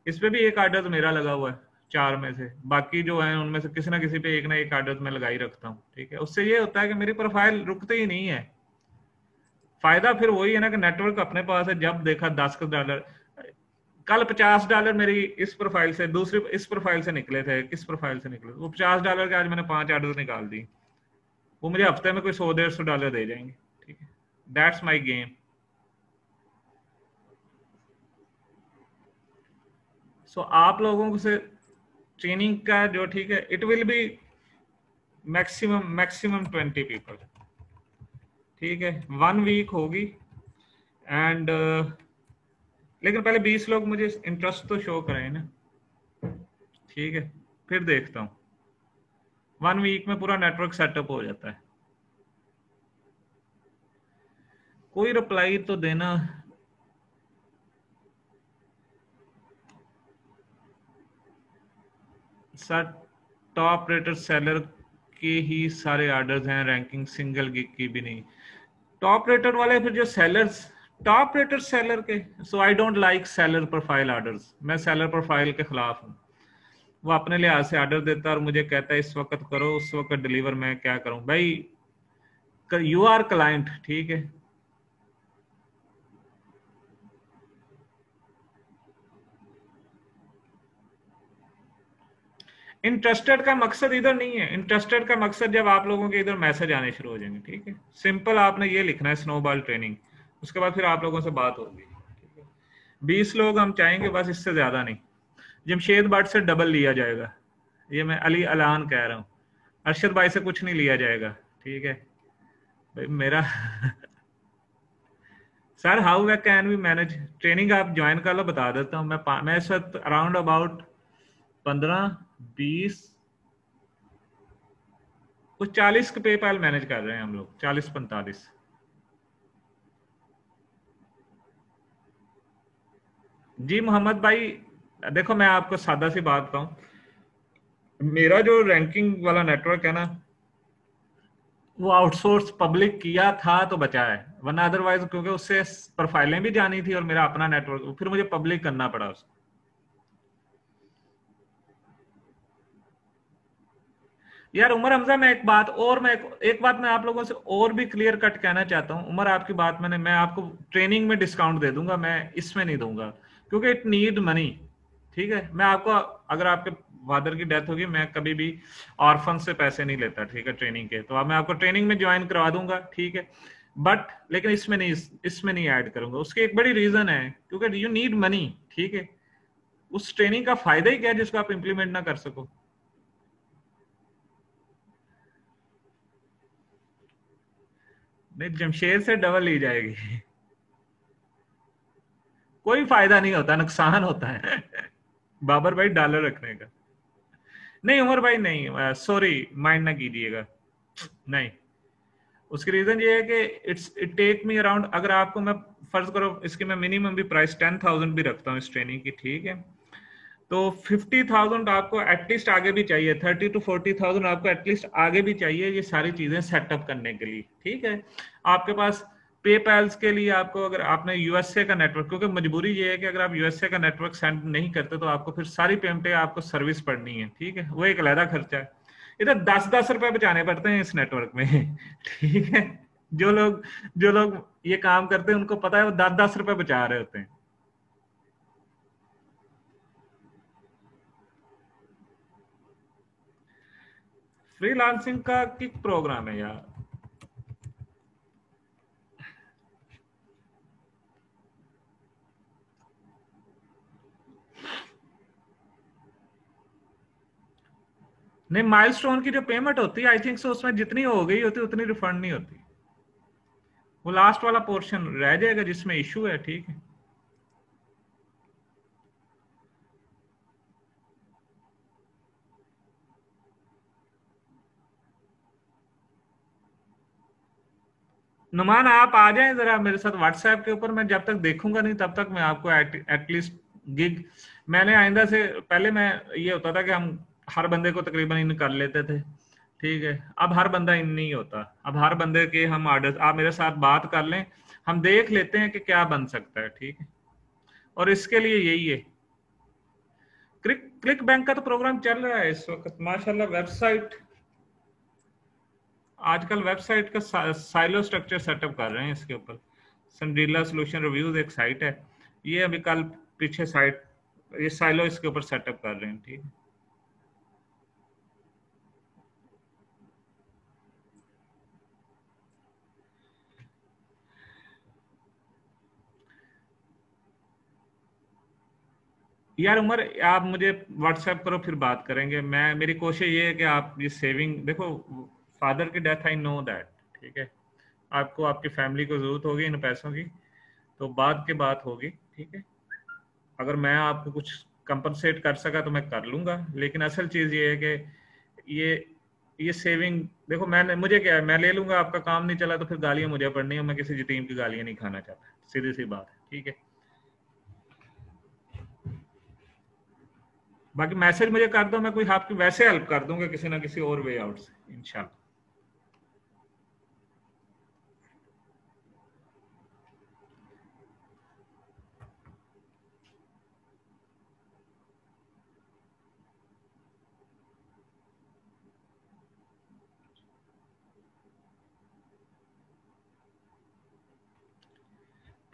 इस पे भी एक ऑर्डर तो मेरा लगा हुआ है 4 में से, बाकी जो है उनमें से किसी ना किसी पे एक ना एक ऑर्डर मैं लगा ही रखता हूँ। ठीक है, उससे ये होता है कि मेरी प्रोफाइल रुकती ही नहीं है। फायदा फिर वही है ना कि नेटवर्क अपने पास है। जब देखा $10, कल $50 मेरी इस प्रोफाइल से, दूसरी इस प्रोफाइल से निकले थे। किस प्रोफाइल से निकले? वो $50 के आज मैंने 5 ऑर्डर निकाल दी। वो मुझे हफ्ते में कोई $100-150 दे जाएंगे। ठीक है, दैट्स माई गेम। सो आप लोगों से ट्रेनिंग का जो, ठीक है, it will be maximum 20 people. ठीक है, 1 वीक होगी। एंड लेकिन पहले 20 लोग मुझे इंटरेस्ट तो शो करें ना। ठीक है, फिर देखता हूँ। 1 वीक में पूरा नेटवर्क सेटअप हो जाता है। कोई रिप्लाई तो देना। सर, टॉप रेटर सेलर के ही सारे ऑर्डर्स हैं, रैंकिंग सिंगल गिग की भी नहीं। टॉप रेटर वाले फिर जो सेलर्स, टॉप रेटर सेलर के, so I don't like seller profile orders. मैं सेलर प्रोफाइल के खिलाफ हूँ। वो अपने लिहाज से ऑर्डर देता है और मुझे कहता है इस वक्त करो, उस वक्त डिलीवर। मैं क्या करूं भाई? You are client. ठीक है, इंटरेस्टेड का मकसद इधर नहीं है। इंटरेस्टेड का मकसद जब आप लोगों के इधर मैसेज आने शुरू हो जाएंगे। ठीक है, सिंपल आपने ये लिखना है, स्नोबॉल ट्रेनिंग। उसके बाद फिर आप लोगों से बात होगी। ठीक है, 20 लोग हम चाहेंगे, बस, इससे ज्यादा नहीं। जमशेद भट्ट से डबल लिया जाएगा, ये मैं अली अलान कह रहा हूँ। अरशद भाई से कुछ नहीं लिया जाएगा। ठीक है भाई मेरा sir, how way can we manage training? आप ज्वाइन कर लो, बता देता हूँ। मैं इस वक्त अराउंड अबाउट 15-20 कुछ 40 के पेपैल मैनेज कर रहे हैं हम लोग, 40-45। जी मोहम्मद भाई, देखो मैं आपको सादा सी बात कहूँ, मेरा जो रैंकिंग वाला नेटवर्क है ना, वो आउटसोर्स पब्लिक किया था तो बचा है, वरना अदरवाइज, क्योंकि उससे प्रोफाइलें भी जानी थी और मेरा अपना नेटवर्क, फिर मुझे पब्लिक करना पड़ा उसको। यार उमर हमजा, एक बात मैं आप लोगों से और भी क्लियर कट कहना चाहता हूँ। उमर, आपकी बात मैं आपको ट्रेनिंग में डिस्काउंट दे दूंगा, मैं इसमें नहीं दूंगा, क्योंकि इट नीड मनी। ठीक है, मैं आपको, अगर आपके फादर की डेथ होगी, मैं कभी भी ऑर्फन से पैसे नहीं लेता। ठीक है, ट्रेनिंग के, तो अब मैं आपको ट्रेनिंग में ज्वाइन करवा दूंगा। ठीक है, बट लेकिन इसमें नहीं ऐड करूंगा। उसकी एक बड़ी रीजन है, क्योंकि यू नीड मनी। ठीक है, उस ट्रेनिंग का फायदा ही क्या है जिसको आप इंप्लीमेंट ना कर सको? नहीं, जमशेद से डबल ली जाएगी। कोई फायदा नहीं होता, नुकसान होता है। बाबर भाई, डॉलर रखने का। नहीं उमर भाई, नहीं, सॉरी, माइंड ना कीजिएगा। नहीं, उसकी रीजन ये है कि इट टेक मी अराउंड, अगर आपको मैं फर्ज करो, इसकी मैं मिनिमम भी प्राइस 10,000 भी रखता हूँ इस ट्रेनिंग की। ठीक है, तो 50,000 आपको एटलीस्ट आगे भी चाहिए, 30 to 40,000 आपको एटलीस्ट आगे भी चाहिए ये सारी चीजें सेटअप करने के लिए। ठीक है, आपके पास पेपैल्स के लिए आपको, अगर आपने यूएसए का नेटवर्क, क्योंकि मजबूरी ये है कि अगर आप यूएसए का नेटवर्क सेंड नहीं करते तो आपको फिर सारी पेमेंटें आपको सर्विस पड़नी है। ठीक है, वो एक अलग खर्चा है। इधर 10-10 रुपए बचाने पड़ते हैं इस नेटवर्क में। ठीक है, जो लोग ये काम करते हैं उनको पता है वो 10-10 रुपए बचा रहे होते हैं। फ्रीलांसिंग का किक प्रोग्राम है यार। नहीं, माइलस्टोन की जो पेमेंट होती है आई थिंक सो उसमें जितनी हो गई होती उतनी रिफंड नहीं होती, वो लास्ट वाला पोर्शन रह जाएगा जिसमें इशू है। ठीक है, नुमान आप आ जाएं जरा मेरे साथ व्हाट्सएप के ऊपर, मैं जब तक देखूंगा नहीं तब तक मैं आपको एटलीस्ट गिग, मैंने आइंदा से पहले मैं ये होता था कि हम हर बंदे को तकरीबन इन कर लेते थे। ठीक है, अब हर बंदा इन नहीं होता, अब हर बंदे के हम ऑर्डर, आप मेरे साथ बात कर लें, हम देख लेते हैं कि क्या बन सकता है। ठीक है, और इसके लिए यही है, क्लिक बैंक का तो प्रोग्राम चल रहा है इस वक्त माशाल्लाह। वेबसाइट, आजकल वेबसाइट का साइलो स्ट्रक्चर सेटअप कर रहे हैं इसके ऊपर। संडीला सोल्यूशन रिव्यूज एक साइट है, ये अभी कल पीछे साइट, ये साइलो इसके ऊपर सेटअप कर रहे हैं। ठीक है, यार उमर आप मुझे व्हाट्सएप करो फिर बात करेंगे। मैं, मेरी कोशिश ये है कि आप ये सेविंग देखो, फादर की डेथ आई नो दैट। ठीक है, आपको आपकी फैमिली को जरूरत होगी इन पैसों की, तो बाद की बात होगी। ठीक है, अगर मैं आपको कुछ कंपनसेट कर सका तो मैं कर लूंगा, लेकिन असल चीज ये है कि ये सेविंग देखो, मैंने, मुझे क्या है, मैं ले लूंगा, आपका काम नहीं चला तो फिर गालियां मुझे पड़नी है, मैं किसी यतीम की गालियां नहीं खाना चाहता, सीधी सी बात है। ठीक है, बाकी मैसेज मुझे कर दो, मैं कोई आपकी वैसे हेल्प कर दूंगा किसी ना किसी और वे आउट से इंशाल्लाह।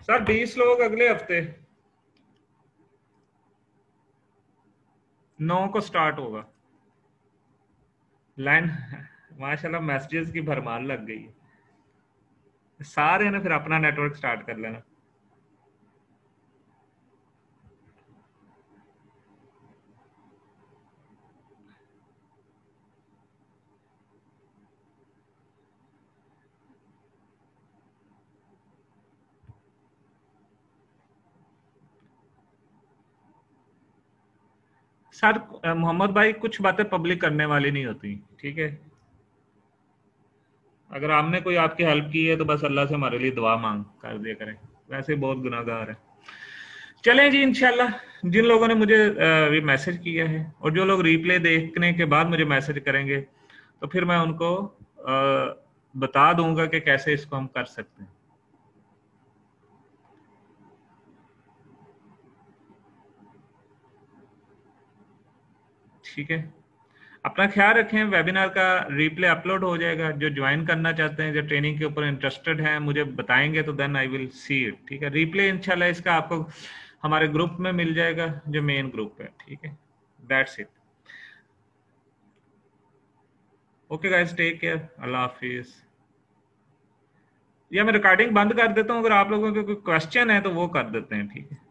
सर 20 लोग अगले हफ्ते 9 को स्टार्ट होगा लाइन। माशाल्लाह मैसेजेस की भरमार लग गई है, सारे ने फिर अपना नेटवर्क स्टार्ट कर लेना। सर मोहम्मद भाई, कुछ बातें पब्लिक करने वाली नहीं होती। ठीक है, अगर हमने कोई आपकी हेल्प की है तो बस अल्लाह से हमारे लिए दुआ मांग कर दिया करें, वैसे बहुत गुनाहगार है। चलें जी इंशाल्लाह, जिन लोगों ने मुझे भी मैसेज किया है और जो लोग रिप्ले देखने के बाद मुझे मैसेज करेंगे तो फिर मैं उनको बता दूंगा कि कैसे इसको हम कर सकते हैं। ठीक है, अपना ख्याल रखें। वेबिनार का रिप्ले अपलोड हो जाएगा, जो ज्वाइन करना चाहते हैं, जो ट्रेनिंग के ऊपर इंटरेस्टेड हैं, मुझे बताएंगे तो then I will see it. ठीक है, रिप्ले इंशाल्लाह इसका आपको हमारे ग्रुप में मिल जाएगा, जो मेन ग्रुप है। ठीक है, that's it. Okay guys, take care, अल्लाह हाफिज। या मैं रिकॉर्डिंग बंद कर देता हूँ, अगर आप लोगों के कोई क्वेश्चन है तो वो कर देते हैं। ठीक है।